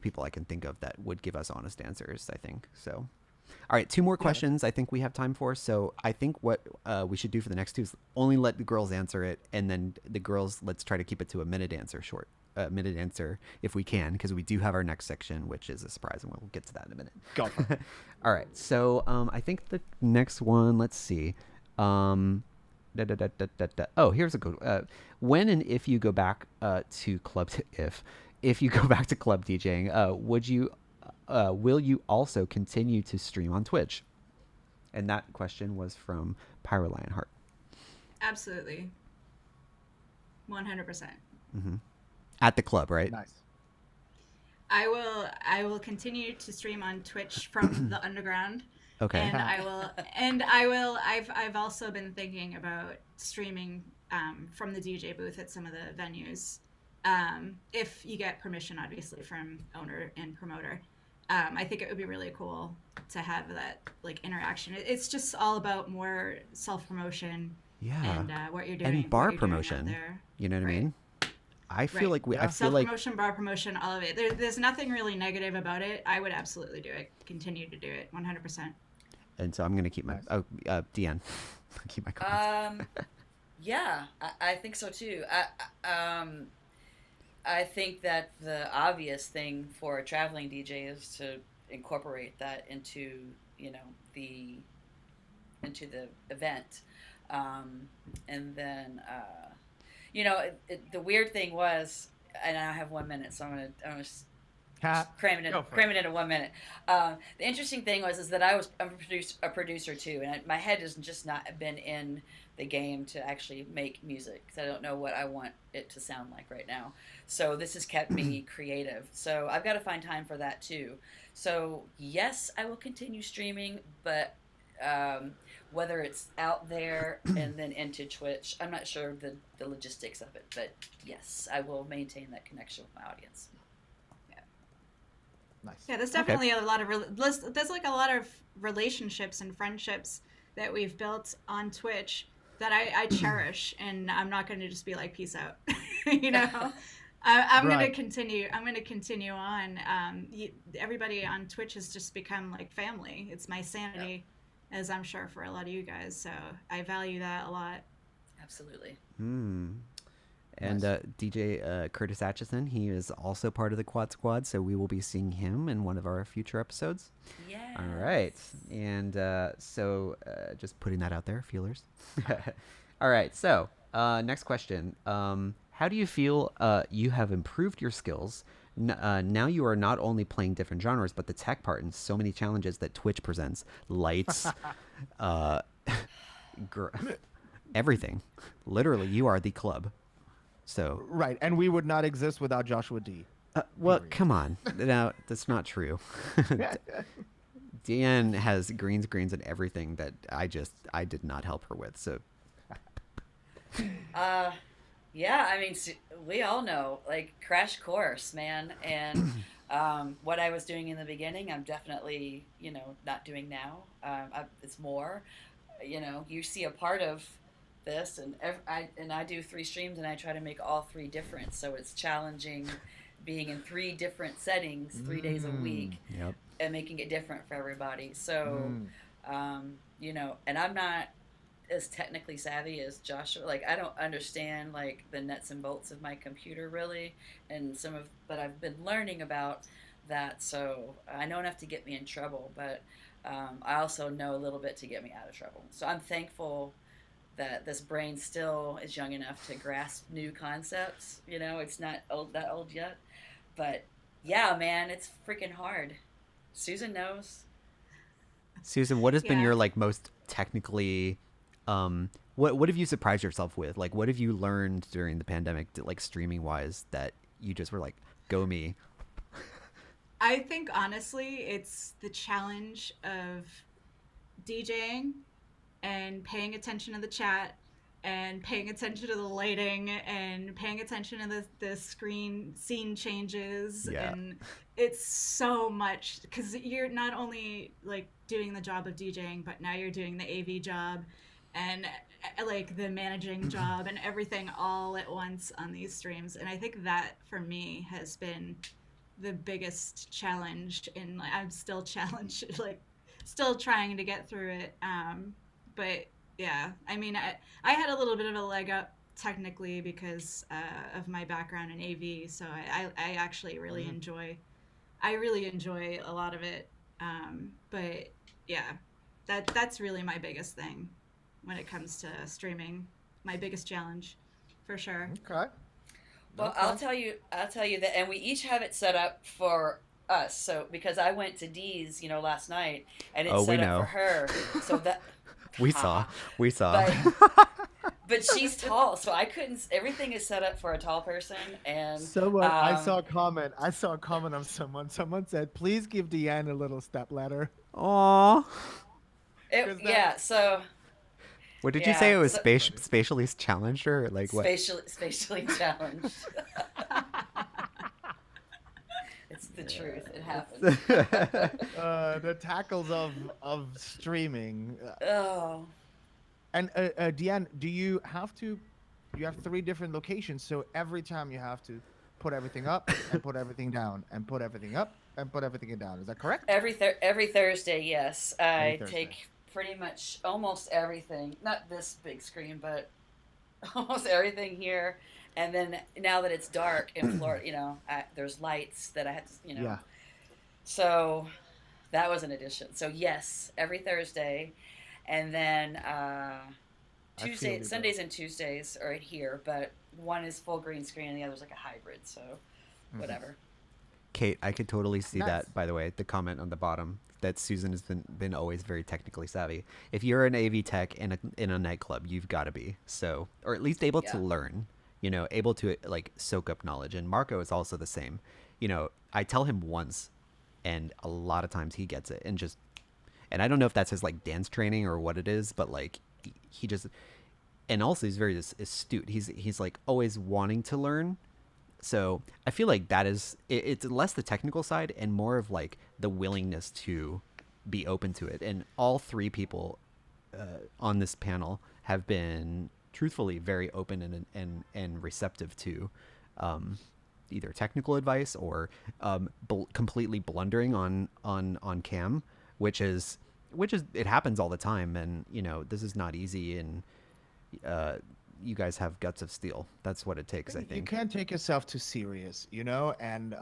people I can think of that would give us honest answers, I think. So, all right, 2 more questions I think we have time for. So I think what we should do for the next 2 is only let the girls answer it, and then the girls, let's try to keep it to a minute answer if we can, because we do have our next section, which is a surprise, and we'll get to that in a minute. Go for it. All right, so I think the next one, let's see. Oh, here's a good when and if you go back to if you go back to club DJing, will you also continue to stream on Twitch? And that question was from Pyro Lionheart. Absolutely. 100%. At the club, right? Nice. I will continue to stream on Twitch from the underground. Okay. And I've also been thinking about streaming from the DJ booth at some of the venues. If you get permission, obviously, from owner and promoter. I think it would be really cool to have that like interaction. It's just all about more self-promotion. Yeah. And what you're doing. And bar what you're doing out promotion. there. You know what I Right. mean? I feel like I feel self-promotion, bar promotion, all of it. There's nothing really negative about it. I would absolutely do it. Continue to do it, 100%. And so I'm gonna keep my Deanne, keep my comments. Yeah, I think so too. I think that the obvious thing for a traveling DJ is to incorporate that into the event, and then the weird thing was, and I have 1 minute, so I'm gonna cram it into 1 minute. The interesting thing is that I'm a producer too, and my head has just not been in the game to actually make music, because I don't know what I want it to sound like right now. So this has kept me creative. So I've got to find time for that too. So yes, I will continue streaming, but whether it's out there and then into Twitch, I'm not sure the logistics of it. But yes, I will maintain that connection with my audience. Nice. Yeah, there's definitely a lot of there's like a lot of relationships and friendships that we've built on Twitch that I cherish, and I'm not going to just be like, peace out. I'm going to continue. I'm going to continue on. Everybody on Twitch has just become like family. It's my sanity, as I'm sure for a lot of you guys. So I value that a lot. Absolutely. And DJ Curtis Atchison, he is also part of the Quad Squad, so we will be seeing him in one of our future episodes. Yes. All right. And so just putting that out there, feelers. All right. So next question. How do you feel you have improved your skills? Now you are not only playing different genres, but the tech part and so many challenges that Twitch presents. Lights, everything. Literally, you are the club. So Right, and we would not exist without Joshua D. well, come on. No, that's not true. Deanne has greens and everything that I did not help her with. So yeah, I mean, we all know, like, crash course, man. And what I was doing in the beginning, I'm definitely, not doing now. It's more, you see a part of this, and I do 3 streams, and I try to make all 3 different. So it's challenging being in 3 different settings 3 days a week, and making it different for everybody. So, and I'm not as technically savvy as Joshua. Like, I don't understand like the nuts and bolts of my computer really, and but I've been learning about that, so I know enough to get me in trouble, but I also know a little bit to get me out of trouble. So I'm thankful that this brain still is young enough to grasp new concepts. You know, it's not that old yet, but yeah, man, it's freaking hard. Susan knows. Susan, what has been Yeah. your like most technically what have you surprised yourself with? Like what have you learned during the pandemic like streaming wise that you just were like go me? I think honestly, it's the challenge of DJing and paying attention to the chat and paying attention to the lighting and paying attention to the scene changes. Yeah. And it's so much because you're not only like doing the job of DJing, but now you're doing the AV job and like the managing job and everything all at once on these streams. And I think that for me has been the biggest challenge, and like, I'm still challenged, like still trying to get through it. But yeah, I mean, I had a little bit of a leg up technically because of my background in AV, so I actually really enjoy, I really enjoy a lot of it. But yeah, that's really my biggest thing when it comes to streaming. My biggest challenge, for sure. Okay. Well, Okay. I'll tell you that, and we each have it set up for us. So because I went to Dee's, you know, last night, and it's Oh, we set up know. for her. So that We saw. We saw. but she's tall, so I couldn't. Everything is set up for a tall person, and Someone, I saw a comment. I saw a comment of someone. Someone said, "Please give Deanne a little step ladder." Aw. 'Cause that- yeah. So What did you Yeah, say? It was so- spatially challenged or like what? spatially challenged. It's the truth. It happened. the tackles of streaming. Oh. And Deanne, do you have to? You have 3 different locations, so every time you have to put everything up and put everything down and put everything up and put everything down. Is that correct? Every Thursday, yes. I Thursday. take pretty much almost everything. Not this big screen, but almost everything here. And then now that it's dark in Florida, you know, there's lights that I had to, you know. Yeah. So that was an addition. So yes, every Thursday, and then feel Tuesday, you, Sundays and Tuesdays are here, but one is full green screen and the other's like a hybrid. So whatever. Kate, I could totally see Nice. that, by the way, the comment on the bottom that Susan has been always very technically savvy. If you're an AV tech in a nightclub, you've got to be. So, or at least able to Yeah. learn, you know, able to like soak up knowledge. And Marco is also the same. You know, I tell him once and a lot of times he gets it and I don't know if that's his like dance training or what it is, but like he just, and also he's very astute. He's like always wanting to learn. So I feel like that is it's less the technical side and more of like the willingness to be open to it. And all 3 people on this panel have been truthfully very open and receptive to either technical advice or completely blundering on cam, which is it happens all the time. And you know, this is not easy, and you guys have guts of steel. That's what it takes, I You think. can't take yourself too serious, you know. And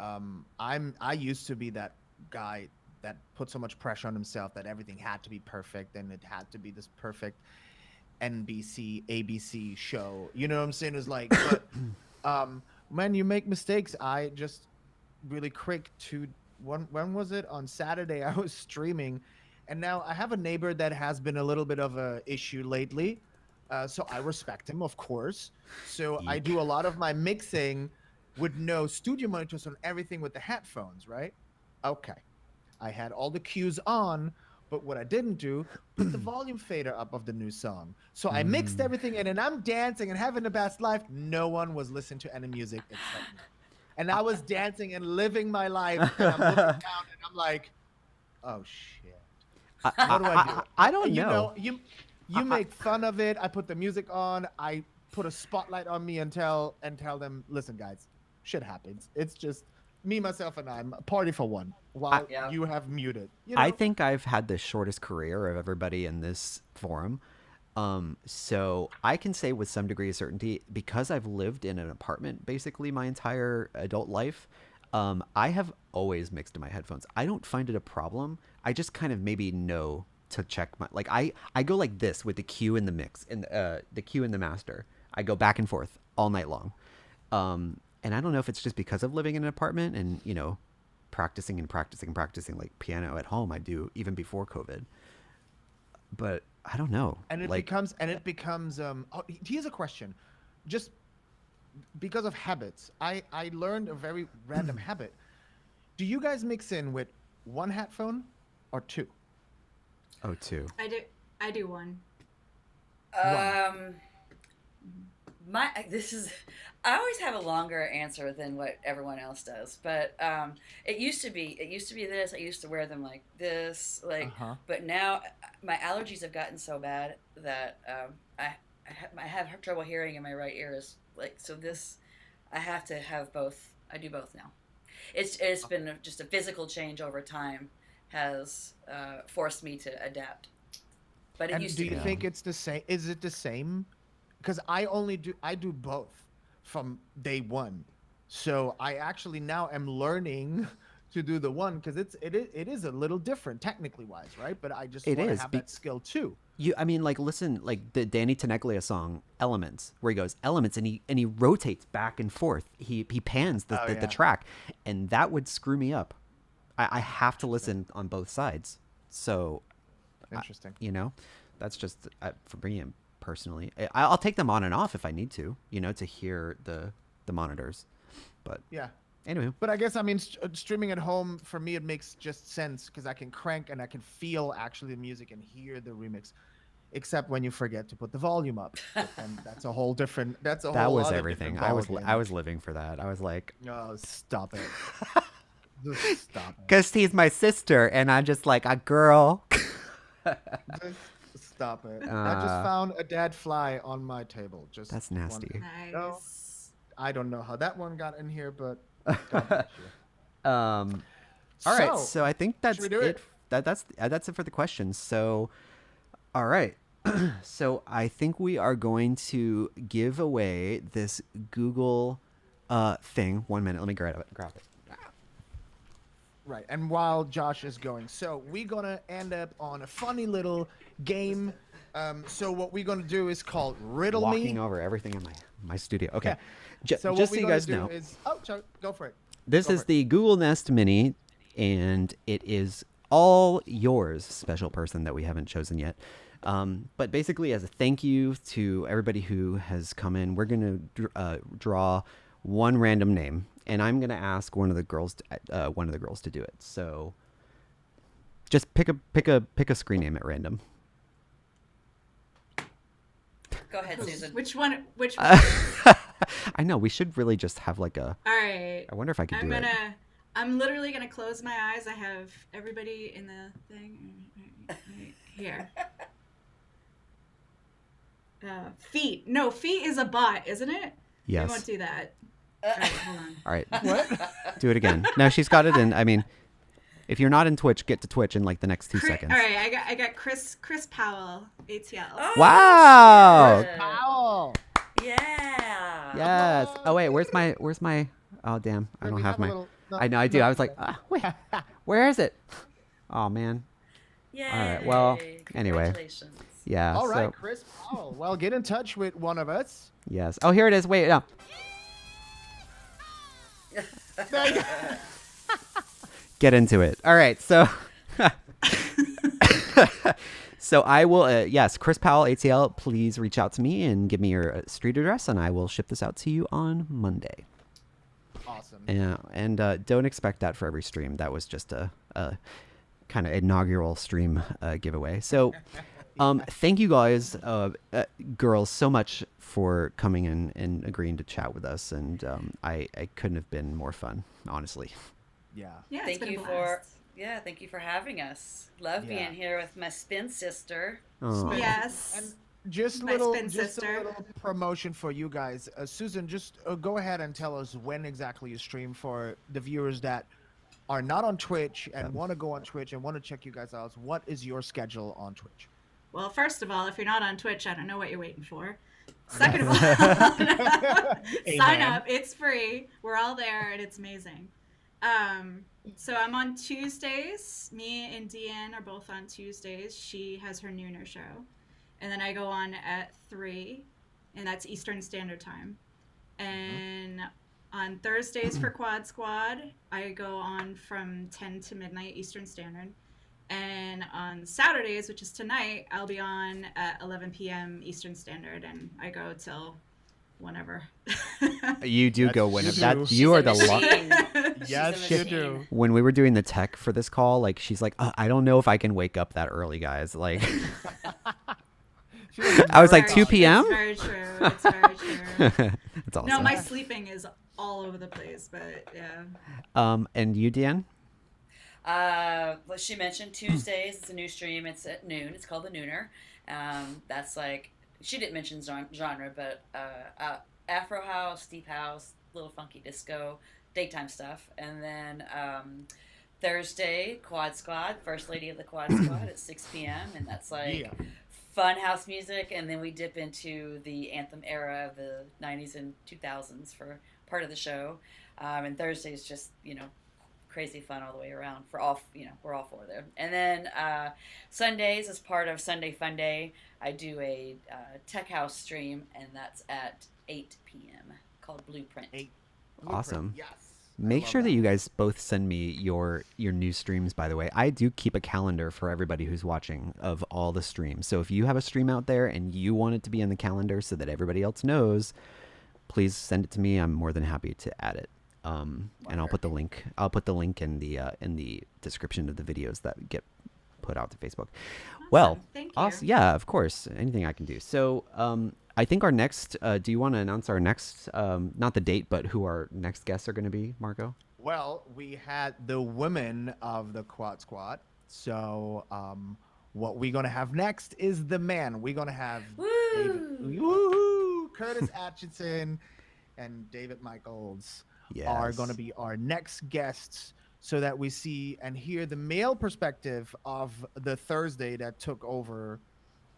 I used to be that guy that put so much pressure on himself that everything had to be perfect and it had to be this perfect NBC ABC show. You know what I'm saying? It's like, but when you make mistakes, I just really quick to when was it? On Saturday I was streaming, and now I have a neighbor that has been a little bit of a issue lately. So I respect him, of course. So I do a lot of my mixing with no studio monitors on everything with the headphones, right? Okay. I had all the cues on, but what I didn't do, put the volume fader up of the new song. So I mixed everything in, and I'm dancing and having the best life. No one was listening to any music except me. And I was dancing and living my life, and I'm looking down, and I'm like, oh, shit. What do I do? I don't You know. You make fun of it. I put the music on. I put a spotlight on me and tell them, listen, guys, shit happens. It's just me, myself, and I'm a party for one while Yeah. you have muted. You know? I think I've had the shortest career of everybody in this forum. So I can say with some degree of certainty, because I've lived in an apartment basically my entire adult life, I have always mixed in my headphones. I don't find it a problem. I just kind of maybe know to check my, like I go like this with the cue and the mix and the cue and the master. I go back and forth all night long. And I don't know if it's just because of living in an apartment and, you know, practicing like piano at home. I do even before COVID. But I don't know. And it becomes here's a question. Just because of habits, I learned a very random habit. Do you guys mix in with one headphone or two? Oh, two. I do one. I always have a longer answer than what everyone else does, but it used to be this. I used to wear them like this, but now my allergies have gotten so bad that I have trouble hearing in my right ear. Is like, so this, I have to have both. I do both now. It's been just a physical change over time has forced me to adapt. But it used to be. Do you think it's the same? Is it the same? Because I do both from day one, so I actually now am learning to do the one because it is a little different technically wise, right? But I just want to have that skill too. I mean, like, listen, like the Danny Tenaglia song "Elements," where he goes "Elements" and he rotates back and forth. He pans the track, and that would screw me up. I have to listen on both sides. So interesting. You know, that's just for me personally. I'll take them on and off if I need to, you know, to hear the monitors. But yeah. Anyway. But I guess, I mean, streaming at home, for me, it makes just sense because I can crank and I can feel actually the music and hear the remix, except when you forget to put the volume up. And that's a whole different, that was everything. I was living for that. I was like, oh, stop it. Just stop it. Because she's my sister and I'm just like a girl. Just stop it. I just found a dead fly on my table. That's nasty. Nice. No, I don't know how that one got in here, but all right, so I think that's it. That's it for the questions. So, all right. So I think we are going to give away this Google thing. 1 minute. Let me grab it. Right, and while Josh is going, so we're gonna end up on a funny little game. So what we're gonna do is called Riddle Me. Walking over everything in my studio. Okay, yeah. So just so you guys know, go for it. This is the Google Nest Mini, and it is all yours, special person that we haven't chosen yet. But basically, as a thank you to everybody who has come in, we're gonna draw one random name. And I'm gonna ask one of the girls to do it. So, just pick a screen name at random. Go ahead, Susan. Which one? I know we should really just have like a. All right. I wonder if I could do it. I'm literally gonna close my eyes. I have everybody in the thing right here. Feet. No, feet is a bot, isn't it? Yes. We won't do that. All right, hold on. All right. What? Do it again. No, she's got it in. I mean, if you're not in Twitch, get to Twitch in like the next 2 seconds. All right, I got Chris Powell, ATL. Oh, wow. Powell. Yeah. Yes. Oh wait, where's my? Oh damn, I don't have my. I know I do. I was like, wait, where is it? Oh man. Yay. All right. Well, anyway. Congratulations. Yeah. All right, Chris Powell. Well, get in touch with one of us. Yes. Oh, here it is. Wait. No. Get into it. All right, so so I will yes, Chris Powell ATL, please reach out to me and give me your street address and I will ship this out to you on Monday. Awesome. And don't expect that for every stream. That was just a kind of inaugural stream giveaway. So thank you guys, girls, so much for coming in and agreeing to chat with us. And I couldn't have been more fun, honestly. Yeah. Yeah. Thank you for having us. Love being here with my spin sister. Oh. Yes. And just a My little spin sister. promotion for you guys. Susan, just go ahead and tell us when exactly you stream for the viewers that are not on Twitch and want to go on Twitch and want to check you guys out. What is your schedule on Twitch? Well, first of all, if you're not on Twitch, I don't know what you're waiting for. Second of all, sign up. It's free. We're all there, and it's amazing. So I'm on Tuesdays. Me and Deanne are both on Tuesdays. She has her nooner show. And then I go on at 3, and that's Eastern Standard Time. And on Thursdays for Quad Squad, I go on from 10 to midnight Eastern Standard. And on Saturdays, which is tonight, I'll be on at 11 p.m. Eastern Standard, and I go till whenever. You do go whenever. You do. That you are the Yes, you do. When we were doing the tech for this call, like she's like, I don't know if I can wake up that early, guys. Like, I was like 2 p.m. It's very true. It's very true. That's awesome. No, my sleeping is all over the place, but yeah. And you, Deanne? Well, she mentioned Tuesdays. It's a new stream. It's at noon. It's called the Nooner. That's like, she didn't mention genre, but Afro house, deep house, little funky disco, daytime stuff. And then Thursday, Quad Squad, First Lady of the Quad Squad at 6 p.m. And that's like fun house music. And then we dip into the anthem era of the 90s and 2000s for part of the show. And Thursday is just, crazy fun all the way around for all, we're all for there. And then Sundays, as part of Sunday Fun Day, I do a tech house stream, and that's at 8 p.m. called Blueprint. Awesome. Yes. Make sure that you guys both send me your new streams, by the way. I do keep a calendar for everybody who's watching of all the streams. So if you have a stream out there and you want it to be on the calendar so that everybody else knows, please send it to me. I'm more than happy to add it. And I'll put the link. I'll put the link in the description of the videos that get put out to Facebook. Awesome. Well, Thank you. awesome. Yeah, of course. Anything I can do. So, I think our next. Do you want to announce our next? Not the date, but who our next guests are going to be, Marco? Well, we had the women of the Quad Squad. So, what we're gonna have next is the man. We're gonna have Curtis Atchison and David Michaels. Are going to be our next guests so that we see and hear the male perspective of the Thursday that took over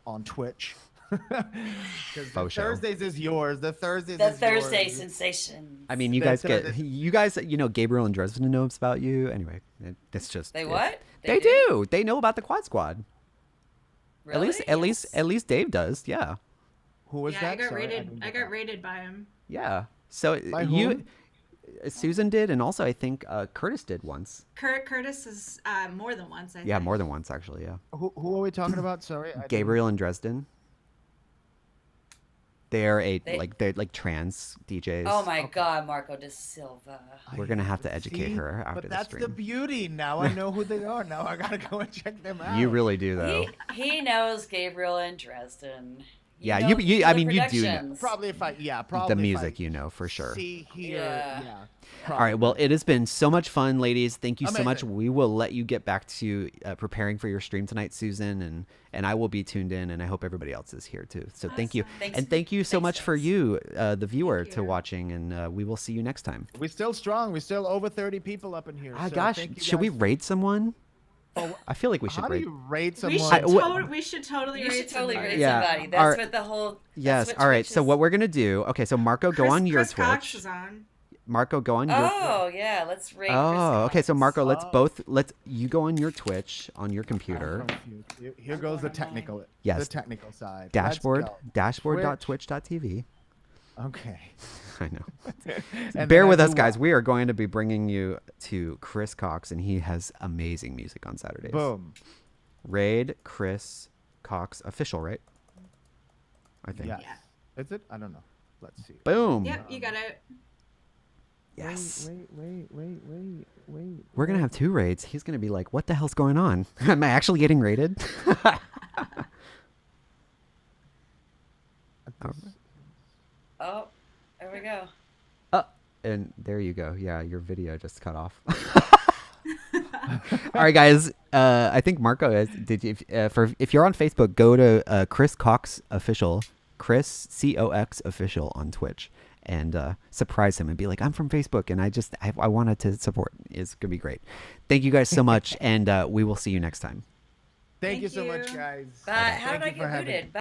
on Twitch. Because Thursdays is yours. The Thursdays The is Thursday yours. sensation. I mean, you guys, Gabriel and Dresden knows about you. Anyway, it's just. They what? They do. They know about the Quad Squad. Really? At least Dave does. Yeah. Who was Yeah, that? I got Sorry, rated. didn't I get got that. rated by him. Yeah. So By you. whom? Susan did, and also I think Curtis did once. Curtis is more than once. I Yeah, think. more than once actually. Yeah. Who are we talking about? Sorry. I didn't- Gabriel and Dresden. They're like trans DJs. Oh my God, Marco de Silva. We're gonna have to educate See? her after But the that's stream. the beauty. Now I know who they are. Now I gotta go and check them out. You really do though. He knows Gabriel and Dresden. Yeah, know you- the I mean, you do know. productions. Probably if I probably The if I music, for sure. See here. Yeah. Yeah. All right. Well, it has been so much fun, ladies. Thank you so much. Amazing. We will let you get back to preparing for your stream tonight, Susan, and I will be tuned in, and I hope everybody else is here too. So thank you, Awesome. Thanks. and thank you so Thanks, much for guys. you, the viewer, Thank to you. watching, and we will see you next time. We're still strong. We're still over 30 people up in here. Ah, so gosh, thank you should we guys. rate someone? Oh, I feel like we should How do rate. you rate We someone? should, we should totally You rate should totally somebody. rate Yeah. somebody. That's All right. what the whole. Yes. That's what All right. Twitch So is- what we're gonna do? Okay. So Marco, go on your Chris Cox Twitch. is on. Marco, go on your. Oh yeah, let's rate. Chris Oh, okay. So Cox. Marco, let's you go on your Twitch on your computer. Here goes the technical. Yes. The technical side. Dashboard. Let's go. Dashboard.twitch.tv. Okay. I know. And Bear then with I us, do guys. what? We are going to be bringing you to Chris Cox, and he has amazing music on Saturdays. Boom. Raid Chris Cox official, right? I think. Yes. Yeah. Is it? I don't know. Let's see. Boom. Yep, you got it. Yes. Wait. We're gonna have 2 raids. He's gonna be like, "What the hell's going on? Am I actually getting raided?" Oh, there we go. And there you go. Yeah, your video just cut off. All right, guys. I think Marco is. If you're on Facebook, go to Chris Cox official, Chris COX official on Twitch, and surprise him and be like, "I'm from Facebook, and I wanted to support." It's gonna be great. Thank you guys so much, and we will see you next time. Thank you so Thank much, you. guys. Bye. How Thank did I you for get having me. booted? Bye.